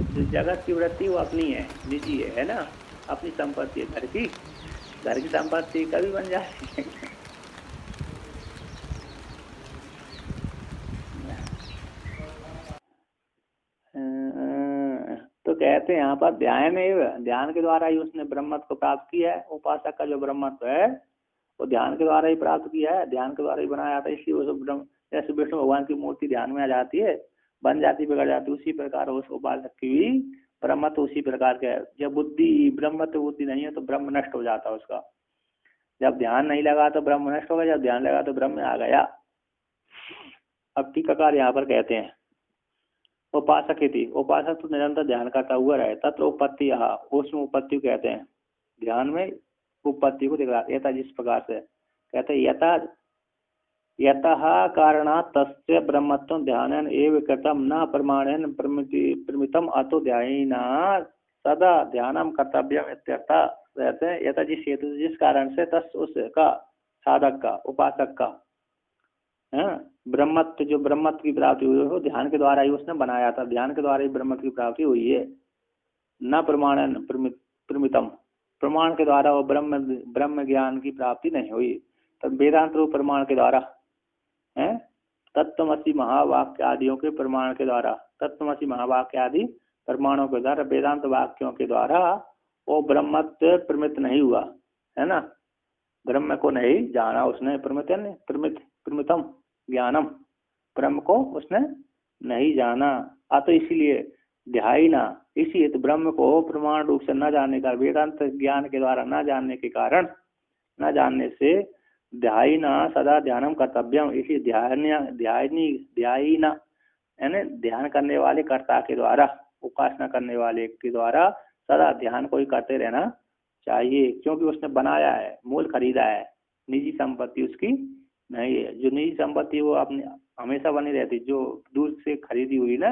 जो जगत की वृत्ति वो अपनी है, निजी है ना, अपनी संपत्ति है, घर की संपत्ति कभी बन जाती है। तो कहते हैं यहाँ पर ध्यान के द्वारा ही उसने ब्रह्मत्व को प्राप्त किया है। उपासक का जो ब्रह्मत्व है वो ध्यान के द्वारा ही प्राप्त किया है, ध्यान के द्वारा ही बनाया था, इसलिए वो ब्रह्म, जैसे विष्णु भगवान की मूर्ति ध्यान में आ जाती है, बन जाती, बिगड़ जाती, उसी प्रकार उस उपासक की भी ब्रह्मत्व उसी प्रकार का है। जब ब्रह्मत्व बुद्धि नहीं है तो ब्रह्म नष्ट हो जाता है उसका। जब ध्यान नहीं लगा तो ब्रह्म नष्ट हो गया, जब ध्यान लगा तो ब्रह्म आ गया। अब टीकाकार यहाँ पर कहते हैं उपासक थी, उपासक तो निरंतर ध्यान करता हुआ रहे, तत्र उपपत्ति, उसमें उपपत्ति कहते हैं, ध्यान में उपपत्ति को दिखा यथा, जिस प्रकार से कहते हैं यतः कारणात् तस्य ब्रह्मत्व ध्यानन एव कृतम न प्रमाणेन प्रमितम अतो ध्यायिना सदा ध्यानम कर्तव्यम इत्यर्थ। कहते हैं यथा, जिस हेतु जिस कारण से तस् उसका साधक का उपासक का ब्रह्मत्व, जो ब्रह्मत्व की प्राप्ति हुई हो ध्यान के द्वारा ही उसने बनाया था, ध्यान के द्वारा ही ब्रह्मत्व की प्राप्ति हुई है। न प्रमाणन प्रमितम, प्रमाण के द्वारा वो ब्रह्म ज्ञान की प्राप्ति नहीं हुई, तब वेदांत रूप प्रमाण के द्वारा है, तत्वमसि महावाक्य आदियों के प्रमाण के द्वारा, तत्वमसि महावाक्य आदि प्रमाणों के द्वारा, वेदांत वाक्यों के द्वारा वो ब्रह्मत्व प्रमित नहीं हुआ, है ना, ब्रह्म को नहीं जाना उसने, प्रमितम ज्ञानम, ब्रह्म को उसने नहीं जाना। तो इसीलिए ध्याई ना, इसी तो ब्रह्म को प्रमाण रूप से न जानने का, वेदांत ज्ञान के द्वारा न जानने के कारण, न जानने से ध्याई ना सदा ध्यानम कर्तव्यम, इसी ध्याई ना यानी ध्यान करने वाले कर्ता के द्वारा, उपासना करने वाले के द्वारा सदा ध्यान को ही करते रहना चाहिए, क्योंकि उसने बनाया है, मूल खरीदा है, निजी संपत्ति उसकी नहीं है। जो निजी संपत्ति वो अपने हमेशा बनी रहती, जो दूर से खरीदी हुई ना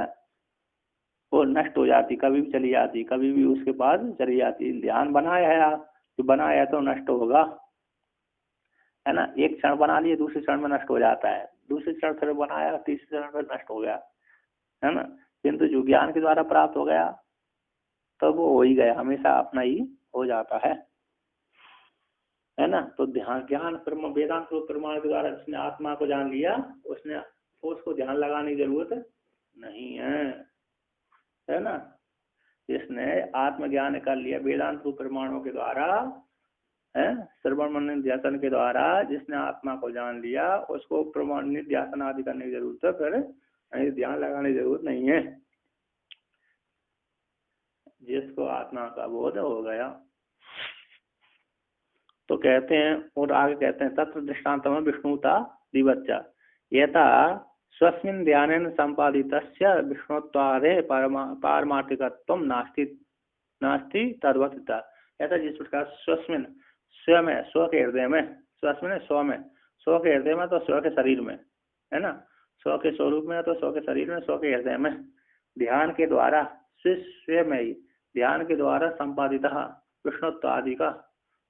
वो नष्ट हो जाती, कभी भी चली जाती, कभी भी उसके पास चली जाती। ध्यान बनाया है आप, जो बनाया है तो नष्ट होगा, है ना। एक क्षण बना लिए दूसरे क्षण में नष्ट हो जाता है, दूसरे क्षण फिर बनाया तीसरे क्षण में नष्ट हो गया, है ना। किंतु जो ज्ञान के द्वारा प्राप्त हो गया तो वो हो ही गया, हमेशा अपना ही हो जाता है ना। तो ध्यान ज्ञान वेदांत प्रमाण के द्वारा जिसने आत्मा को जान लिया उसने, उसको ध्यान लगाने की जरूरत नहीं है ना। जिसने आत्मज्ञान कर लिया वेदांत प्रमाणों के द्वारा, है श्रवण मनन ध्यान के द्वारा, जिसने आत्मा को जान लिया उसको प्रमाण ध्यान आदि करने की जरूरत है, फिर ध्यान लगाने की जरूरत नहीं है, जिसको आत्मा का बोध हो गया। तो कहते हैं, और आगे कहते हैं, तत्र दृष्टान्त में विष्णुता दिवच्चा यथा स्वस्मिन् ध्यानेन संपादितस्य विष्णुत्वादे पारमार्थिकत्वं नास्ति तद्वत्ता। ऐसा जिस प्रकार स्वस्मिन् स्वयं है, स्व के हृदय में, स्वस्मिन् स्व में, स्व के हृदय में तो स्व के शरीर में, है ना, स्व के स्वरूप में तो स्व के शरीर में, स्व के हृदय में, ध्यान के द्वारा स्वयं ही ध्यान के द्वारा संपादित विष्णुत्व आदि का,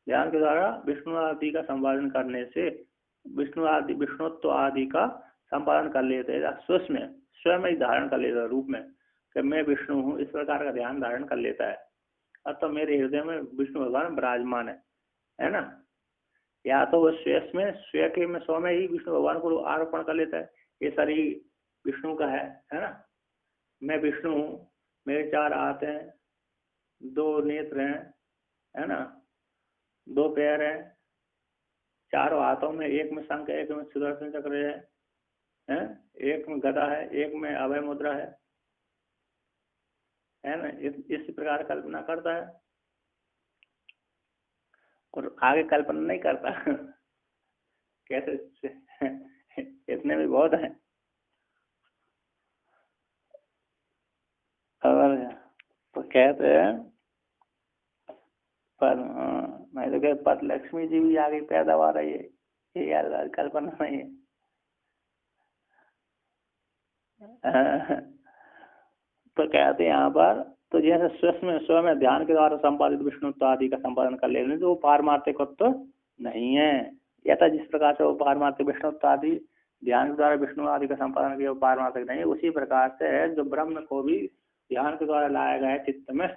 ध्यान के द्वारा विष्णु आदि का संपादन करने से विष्णुत्व आदि का संपादन कर लेते हैं, स्वयं ही धारण कर लेता है रूप में कि मैं विष्णु हूँ, इस प्रकार का ध्यान धारण कर लेता है। अब तो मेरे हृदय में विष्णु भगवान विराजमान है ना। या तो वो स्वयं के में स्व में ही विष्णु भगवान को आरोपण कर लेता है, ये शरीर विष्णु का है ना, मैं विष्णु हूँ, मेरे 4 हाथ हैं, 2 नेत्र हैं, है ना, 2 पैर हैं, 4 हाथों में, एक में शंख है, एक में सुदर्शन चक्र है, एक में गदा है, एक में अभय मुद्रा है ना। इस प्रकार कल्पना करता है और आगे कल्पना नहीं करता कैसे इतने भी बहुत है। और तो कहते हैं पर मैं तो कह पत लक्ष्मी जी भी आगे पैदावार रही है, ये यार कल्पना नहीं है। तो कहते हैं यहाँ पर, तो जैसे स्व में ध्यान के द्वारा संपादित विष्णुत्व आदि का संपादन कर लेने तो वो पारमार्थिक तो नहीं है। यथा जिस प्रकार से वो पारमार्थिक विष्णुत्व आदि ध्यान के द्वारा विष्णु आदि का संपादन किया वो पारमार्थिक नहीं है, उसी प्रकार से जो ब्रह्म को भी ध्यान के द्वारा लाया गया है चित्त में,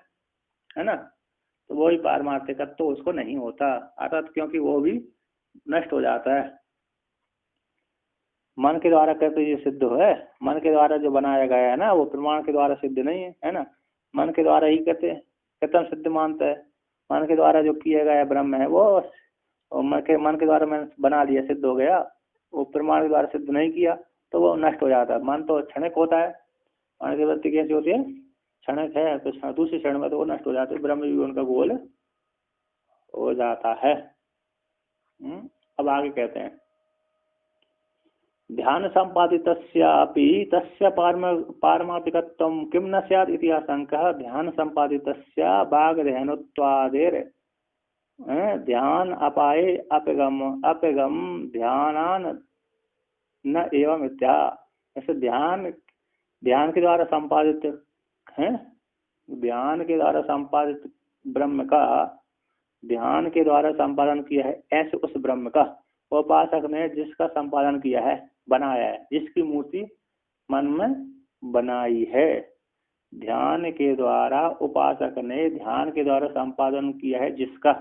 है ना, तो वो ही पारमार्थिक तो उसको नहीं होता, अर्थात क्योंकि वो भी नष्ट हो जाता है। मन के द्वारा कहते ये सिद्ध है, मन के द्वारा जो बनाया गया है ना वो प्रमाण के द्वारा सिद्ध नहीं है ना, मन के द्वारा ही कहते कथम सिद्ध मानता है, मन के द्वारा जो किया गया ब्रह्म है वो मन के द्वारा मैंने बना लिया, सिद्ध हो गया, वो प्रमाण के द्वारा सिद्ध नहीं किया तो वो नष्ट हो जाता है। मन तो क्षणिक होता है, मन की वृत्ति कैसी होती है, क्षणिक है, तो दूसरे क्षण में तो वो नष्ट हो जाते है, ब्रह्म भी उनका गोल हो जाता है। अब आगे कहते हैं, ध्यान संपादितस्यापि तस्य पारमार्थिकत्वं किं न स्यात् इति आशंकः। ध्यान संपादितस्य वाग्ध्यानत्वादेर ध्यान अपाये अपगम ध्यानान न एवं इत्या। ऐसे ध्यान के द्वारा संपादित है, ध्यान के द्वारा संपादित ब्रह्म का ध्यान के द्वारा संपादन किया है, ऐसे उस ब्रह्म का उपासक ने जिसका संपादन किया है, बनाया है, जिसकी मूर्ति मन में बनाई है, ध्यान के द्वारा उपासक ने ध्यान के द्वारा संपादन किया है जिसका,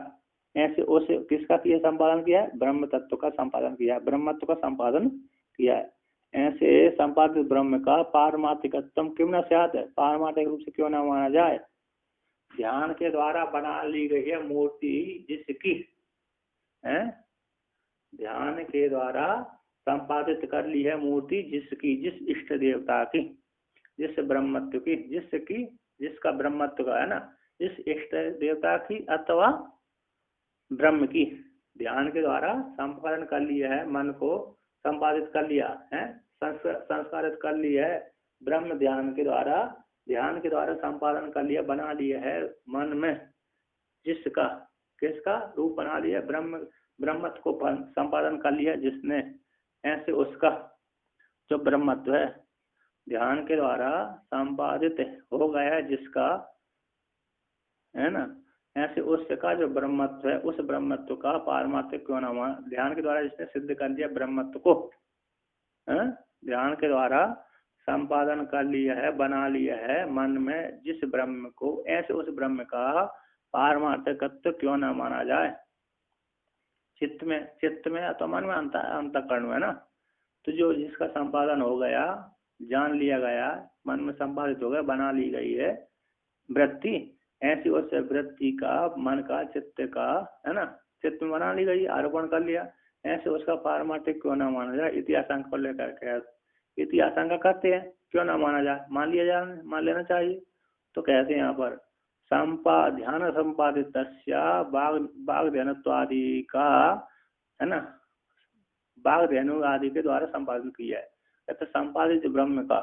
ऐसे उस किसका किया संपादन किया है, ब्रह्म तत्व का संपादन किया है, ब्रह्मत्व का संपादन किया है। ऐसे संपादित ब्रह्म का पारमार्थिकत्व क्यों न स्यात्, पारमार्थिक रूप से क्यों न माना जाए। ध्यान के द्वारा बना ली गई है मूर्ति जिसकी, है, ध्यान के द्वारा संपादित कर ली है मूर्ति जिसकी, जिस इष्ट देवता की, जिस ब्रह्मत्व की, जिसका ब्रह्मत्व का है ना, जिस इष्ट देवता की अथवा ब्रह्म की, ध्यान के द्वारा संपादन कर लिया है, मन को संपादित कर लिया है, संस्कारित कर लिया है ब्रह्म ध्यान के द्वारा संपादन कर लिया, बना लिया है मन में, जिसका, किसका रूप बना लिया, ब्रह्मत्व को संपादन कर लिया जिसने, ऐसे उसका जो ब्रह्मत्व है ध्यान के द्वारा संपादित हो गया जिसका, है ना, ऐसे उसका जो ब्रह्मत्व है, उस ब्रह्मत्व का पारमार्थ क्यों ना मान, ध्यान के द्वारा जिसने सिद्ध कर दिया ब्रह्मत्व को, है, ध्यान के द्वारा संपादन कर लिया है, बना लिया है मन में जिस ब्रह्म को, ऐसे उस ब्रह्म का पारमार्थकत्व क्यों ना माना जाए। चित्त में अथवा मन में अंतःकरण में है ना, तो जो जिसका संपादन हो गया, जान लिया गया, मन में संपादित हो गया, बना ली गई है वृत्ति, ऐसी उस वृत्ति का, मन का, चित्त का, है ना, चित्त में बना ली गई, आरोपण कर लिया, ऐसे उसका पारमार्थिक क्यों ना माना जाए। इति आशंका को लेकर के, इति आशंका करते हैं, क्यों ना माना जाए, मान लेना चाहिए। तो कहते हैं यहाँ पर ध्यान संपादित बाघ ध्यानत्वादि का, है ना, बाघ धेनु आदि के द्वारा संपादन किया है। कहते संपादित ब्रह्म का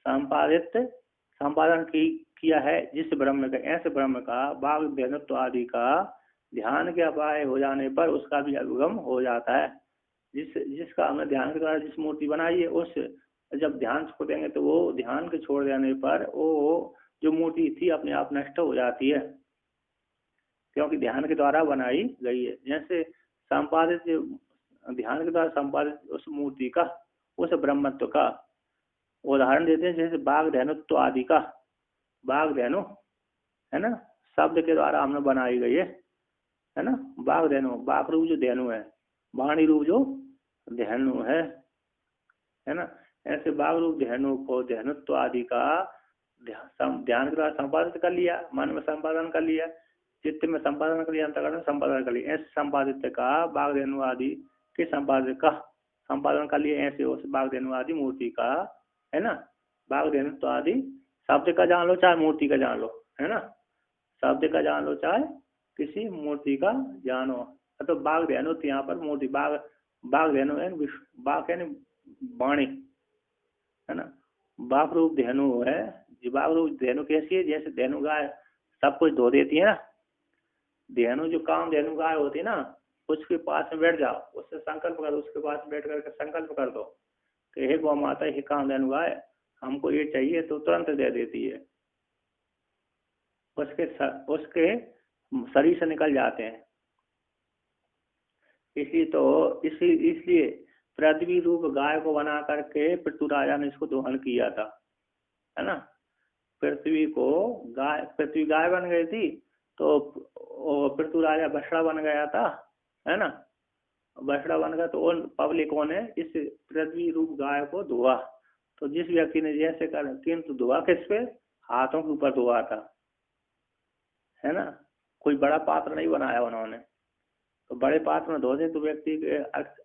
संपादन किया है जिस ब्रह्म का, ऐसे ब्रह्म का बाघ धेनुत्व आदि का ध्यान के अपाय हो जाने पर उसका भी अभिगम हो जाता है। जिसका हमने ध्यान के द्वारा जिस मूर्ति बनाई है, उस जब ध्यान छोड़ देंगे तो वो ध्यान के छोड़ देने पर वो जो मूर्ति थी अपने आप नष्ट हो जाती है, क्योंकि ध्यान के द्वारा बनाई गई है। जैसे संपादित, ध्यान के द्वारा संपादित उस मूर्ति का, उस ब्रह्मत्व का उदाहरण देते हैं, जैसे बाघ धेनुत्व आदि का, बाघ धेनु है ना, शब्द के द्वारा हमने बनाई गई है ना, बाघ धेनु, बाघ रूप जो धेनु है, वाणी रूप जो धेनु है ना, ऐसे बाघ रूप धेनु को धेनुत्व आदि का ध्यान के द्वारा संपादित कर लिया, मन में संपादन कर लिया, चित्त में संपादन कर लिया, अंतःकरण में संपादन कर लिया, ऐसे संपादित का बाघ धेनु आदि के संपादित का संपादन कर लिया, ऐसे उस बाघ धेनु आदि मूर्ति का, है ना, बाघ धेनुत्व आदि शब्द का जान लो चाहे मूर्ति का जान लो, है ना, शब्द का जान लो चाहे किसी मूर्ति का जानो। तो बाघ धेनु यहाँ पर मूर्ति, बाघ धेनु है, बाघ है वाणी, है ना, बाघ रूप धेनु है। बाघ रूप धेनु कैसी है, जैसे धेनु गाय सब कुछ धो देती है ना, धेनु जो काम धेनु गाय होती है ना, उसके पास में बैठ जाओ, उससे संकल्प करो, उसके पास बैठ करके संकल्प कर दो कि हे गौ माता, हे काम धेनु गाय, हमको ये चाहिए, तो तुरंत दे देती है, उसके शरीर से निकल जाते हैं। इसलिए पृथ्वी रूप गाय को बना करके पृथ्वी राजा ने इसको दोहन किया था, है ना, पृथ्वी गाय बन गई थी, तो पृथ्वी राजा बछड़ा बन गया था, है ना, बछड़ा बन गया, तो पब्लिकों ने इस पृथ्वी रूप गाय को धोआ, तो जिस व्यक्ति ने जैसे कर, किंतु धोआ किस पे, हाथों के ऊपर धोआ था, है ना, कोई बड़ा पात्र नहीं बनाया उन्होंने, तो बड़े पात्र में धोते तो व्यक्ति के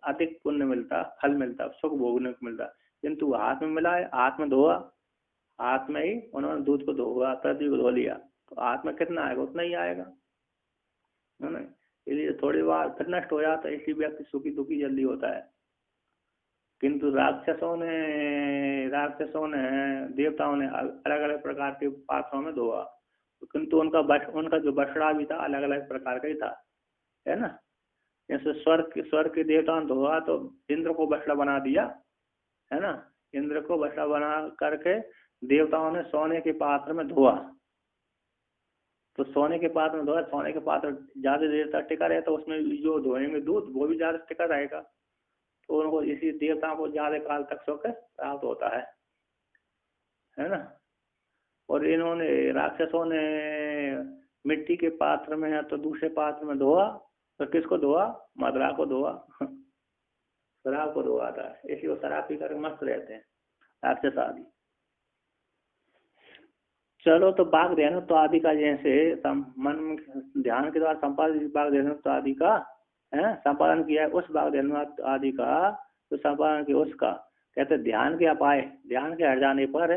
अधिक पुण्य मिलता, फल मिलता, सुख भोगने को मिलता, किंतु हाथ में मिला है, हाथ में धोआ, हाथ में ही उन्होंने दूध को धोआ, पृथ्वी को धो लिया, तो हाथ में कितना आएगा, उतना ही आएगा, है ना, इसलिए थोड़ी बार फिर नष्ट हो जाता है, इसलिए व्यक्ति सुखी दुखी जल्दी होता है। किंतु राक्षसों ने देवताओं ने अलग अलग प्रकार के पात्रों में धोआ, किंतु उनका जो बछड़ा भी था अलग अलग प्रकार का ही था, है ना, जैसे स्वर्ग के देवताओं ने धोआ तो इंद्र को बछड़ा बना दिया, है ना, इंद्र को बछड़ा बना करके देवताओं ने सोने के पात्र में धोआ, तो सोने के पात्र में धोआ, सोने के पात्र ज्यादा देर तक टिका रहता, उसमें जो धोएंगे दूध वो भी ज्यादा टिका रहेगा, तो उनको इसी देवताओं को ज्यादा काल तक सुख प्राप्त होता है ना। और इन्होंने राक्षसों ने मिट्टी के पात्र में या तो दूसरे पात्र में धोआ, तो किसको धोआ, मदरा को धोआ, शराब को धोआ था, इसलिए वो शराब पी कर मस्त रहते हैं राक्षस आदि। चलो, तो बाघ धेनुत्व आदि का जैसे मन ध्यान के द्वारा संपादित बाघ धेनुत्व आदि का, है संपादन किया है उस वाग्देहत्व आदि का, तो संपादन किया उसका कहते ध्यान के अपाय, ध्यान के हट जाने पर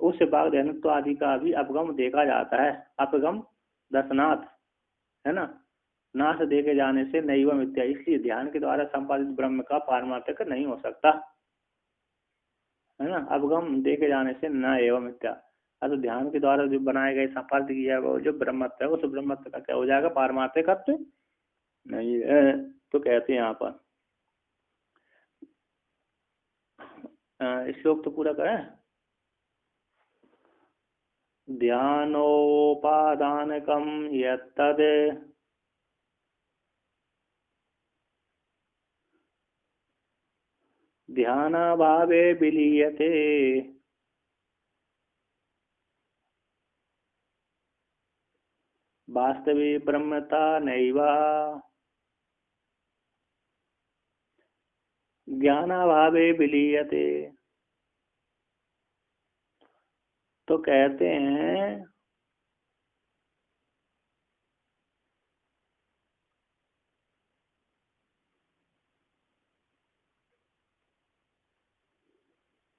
उस वाग्देहत्व आदि का भी अपगम देखा जाता है। अपगम दर्शनाथ, है ना, नाश देखे जाने से नैव मिथ्या, इसलिए ध्यान के द्वारा संपादित ब्रह्म का पारमार्थिक नहीं हो सकता, है ना। अपगम देखे जाने से न एवं मिथ्या, तो ध्यान के द्वारा जो बनाए गए संपादित किया वो जो ब्रह्मत्व है उस ब्रह्मत्व का क्या हो जाएगा, पारमार्थिकत्व नहीं है। तो कहते हैं यहाँ पर श्लोक तो पूरा करें। ध्यानोपादानकम यत्तद् ध्यानाभावे विलीयते वास्तवे ब्रह्मता नैवा ज्ञानाभावे विलीयते। तो कहते हैं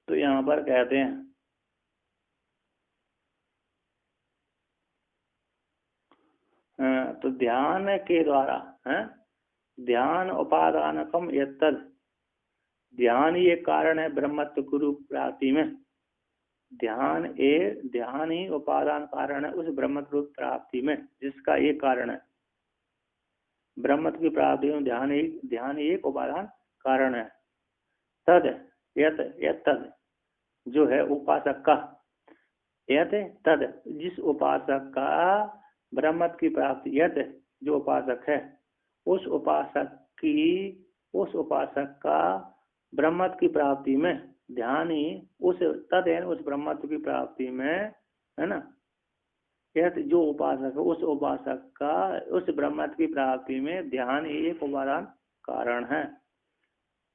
तो यहाँ पर कहते हैं तो ध्यान के द्वारा है, ध्यान उपादानकम यत्तद्, ध्यान ही एक कारण है ब्रह्मत्व गुरु प्राप्ति में। ध्यान ही उपादान कारण है उस ब्रह्मत्व प्राप्ति में, जिसका एक कारण है ब्रह्मत्व की प्राप्ति में। ध्यान ही एक उपादान कारण है। तद यत तद जो है उपासक का, यत तद जिस उपासक का ब्रह्मत्व की प्राप्ति, यत जो उपासक है उस उपासक का ब्रह्मत्व की प्राप्ति में ध्यान ही उस तद है उस ब्रह्मत्व की प्राप्ति में, है ना। यत जो उपासक है उस उपासक का उस ब्रह्मत्व की प्राप्ति में ध्यान ही एक उपादान कारण है।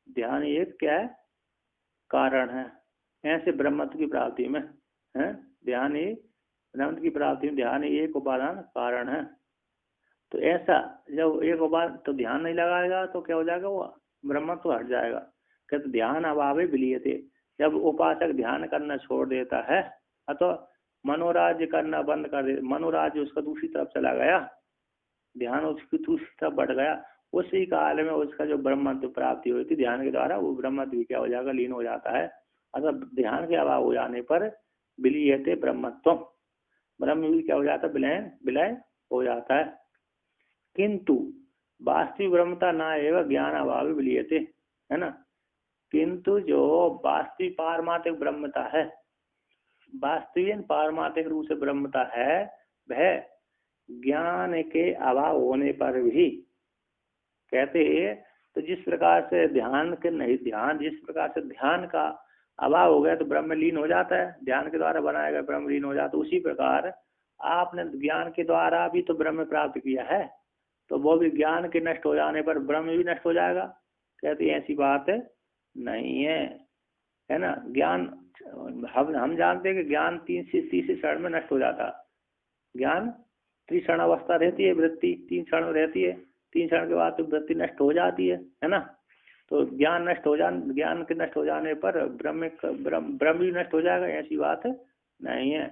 ध्यान एक क्या है, कारण है। ऐसे ब्रह्मत्व की प्राप्ति में है ध्यान ही, ब्रह्मत्व की प्राप्ति में ध्यान ही एक उपादान कारण है। तो ऐसा जब एक उपादान तो ध्यान नहीं लगाएगा तो क्या हो जाएगा, वो ब्रह्मत्व हट जाएगा। कहते ध्यान अभावे विलीयते, जब उपासक ध्यान करना छोड़ देता है अथवा मनोराज्य करना बंद कर दे, मनोराज्य उसका दूसरी तरफ चला गया, ध्यान उसकी दूसरी तरफ बढ़ गया, उसी काल में उसका जो ब्रह्मत्व प्राप्ति हुई थी ध्यान के द्वारा वो ब्रह्मत्व क्या हो जाएगा, लीन हो जाता है। अतः ध्यान के अभाव हो जाने पर विलीयते ब्रह्मत्व, ब्रह्म भी क्या हो जाता है, विलय हो जाता है। किंतु वास्तविक ब्रह्मता न एवं ज्ञान अभाव विलीयते, है ना। किंतु जो वास्तविक पारमार्थिक ब्रह्मता है, वास्तविक पारमार्थिक रूप से ब्रह्मता है, वह ज्ञान के अभाव होने पर भी, कहते हैं तो जिस प्रकार से ध्यान के नहीं, ध्यान जिस प्रकार से ध्यान का अभाव हो गया तो ब्रह्म लीन हो जाता है, ध्यान के द्वारा बनाया गया ब्रह्म लीन हो जाता है। उसी प्रकार आपने ज्ञान के द्वारा भी तो ब्रह्म प्राप्त किया है, तो वो भी ज्ञान के नष्ट हो जाने पर ब्रह्म भी नष्ट हो जाएगा। कहते ऐसी बात नहीं है ना। ज्ञान हम जानते हैं कि ज्ञान तीसरे क्षण में नष्ट हो जाता। ज्ञान त्रिक्षण अवस्था रहती है, वृत्ति 3 क्षण रहती है, 3 क्षण के बाद तो वृत्ति नष्ट हो जाती है ना। तो ज्ञान के नष्ट हो जाने पर ब्रह्म भी नष्ट हो जाएगा, ऐसी बात नहीं है।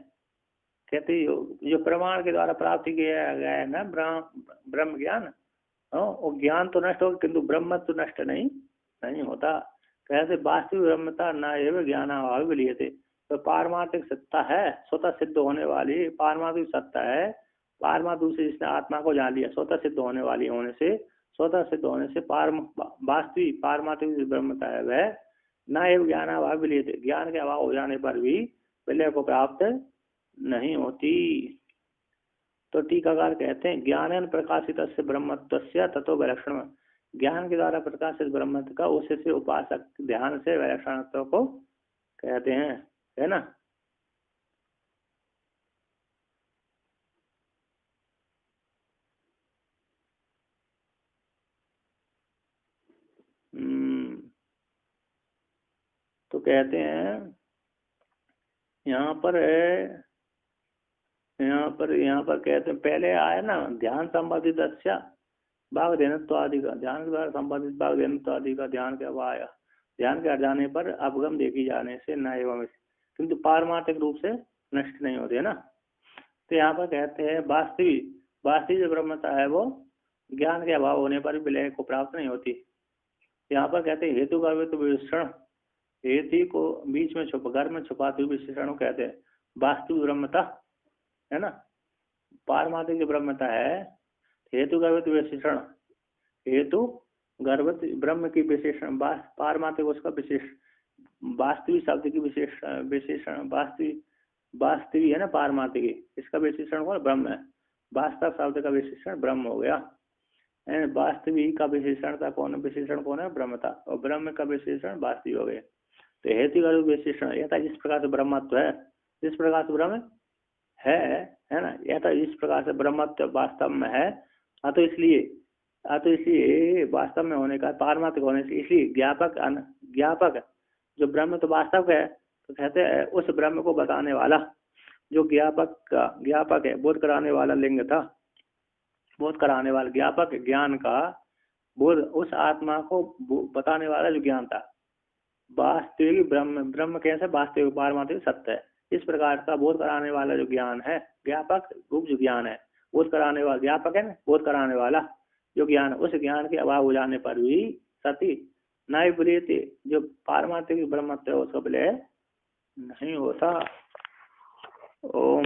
कहते जो प्रमाण के द्वारा प्राप्ति किया गया है ना ब्रह्म ज्ञान, वो ज्ञान तो नष्ट होगा किंतु ब्रह्म तो नष्ट नहीं होता। कहते वास्तविक ब्रह्मता न एवं ज्ञान अभाव विलीयते, तो पारमार्थिक सत्ता है, स्वतः सिद्ध होने वाली पारमार्थिक सत्ता है। पारमार्थ दूसरे जिसने आत्मा को जान लिया, स्वतः सिद्ध होने वाली होने से, स्वतः सिद्ध होने से वास्तविक पारमार्थिक ब्रह्मता है वह न एवं ज्ञान अभाव विलीयते, ज्ञान के अभाव हो जाने पर भी विलय को प्राप्त नहीं होती। तो टीकाकार कहते हैं ज्ञान प्रकाशित ब्रह्मत्व तत्व विलक्षण, ज्ञान के द्वारा प्रकाशित ब्रह्मत्व का उससे उपासक ध्यान से विलक्षणत्व को कहते हैं, है ना। तो कहते हैं यहाँ पर कहते हैं पहले आया ना ध्यान संबंधित भाग देनत्व आदि का ध्यान के द्वारा संपादित भाग देनत्व आदि का ध्यान के अभाव, ध्यान के हट जाने पर अपगम देखी जाने से न एवं, किंतु पारमार्थिक रूप से नष्ट नहीं होते है ना। तो यहाँ पर कहते हैं वास्तविक जो ब्रह्मता है वो ज्ञान के अभाव होने पर भी विलय को प्राप्त नहीं होती। यहाँ पर कहते हैं हेतु का तो विशेषण, हेतु को बीच में घर में छुपाते हुए विशेषण को कहते हैं वास्तविक ब्रह्मता है ना। पारमार्थिक जो ब्रह्मता है, हेतु गर्भित विशेषण, हेतु गर्भित ब्रह्म की विशेषण, पारमार्थिक उसका विशेष, वास्तविक शब्द की विशेषण वास्तविक है ना पारमार्थिक, इसका विशेषण कौन ब्रह्म है, वास्तव शब्द का विशेषण ब्रह्म हो गया। वास्तविक का विशेषण कौन है ब्रह्मता, और ब्रह्म का विशेषण वास्तविक हो गए। तो हेतु गर्भित विशेषण यथा जिस प्रकार से ब्रह्मत्व है, जिस प्रकार से ब्रह्म है ना, यथा इस प्रकार से ब्रह्मत्व वास्तव में है, तो इसलिए वास्तव में होने का पारमार्थिक होने से, इसलिए ज्ञापक जो ब्रह्म तो वास्तव है, तो कहते हैं उस ब्रह्म को बताने वाला जो ज्ञापक है, बोध कराने वाला लिंग था, बोध कराने वाला ज्ञापक ज्ञान का बोध, उस आत्मा को बताने वाला जो ज्ञान था, वास्तविक ब्रह्म कैसे वास्तविक पारमार्थिक सत्य है, इस प्रकार का बोध कराने वाला जो ज्ञान है, ज्ञापक रूप जो ज्ञान है, बोध कराने वाला ज्ञापक है ना, बोध कराने वाला जो ज्ञान, उस ज्ञान के अभाव हो जाने पर भी सती न विलयते, जो पारमार्थिक ब्रह्मत्व है उसका विलय नहीं होता। ओम।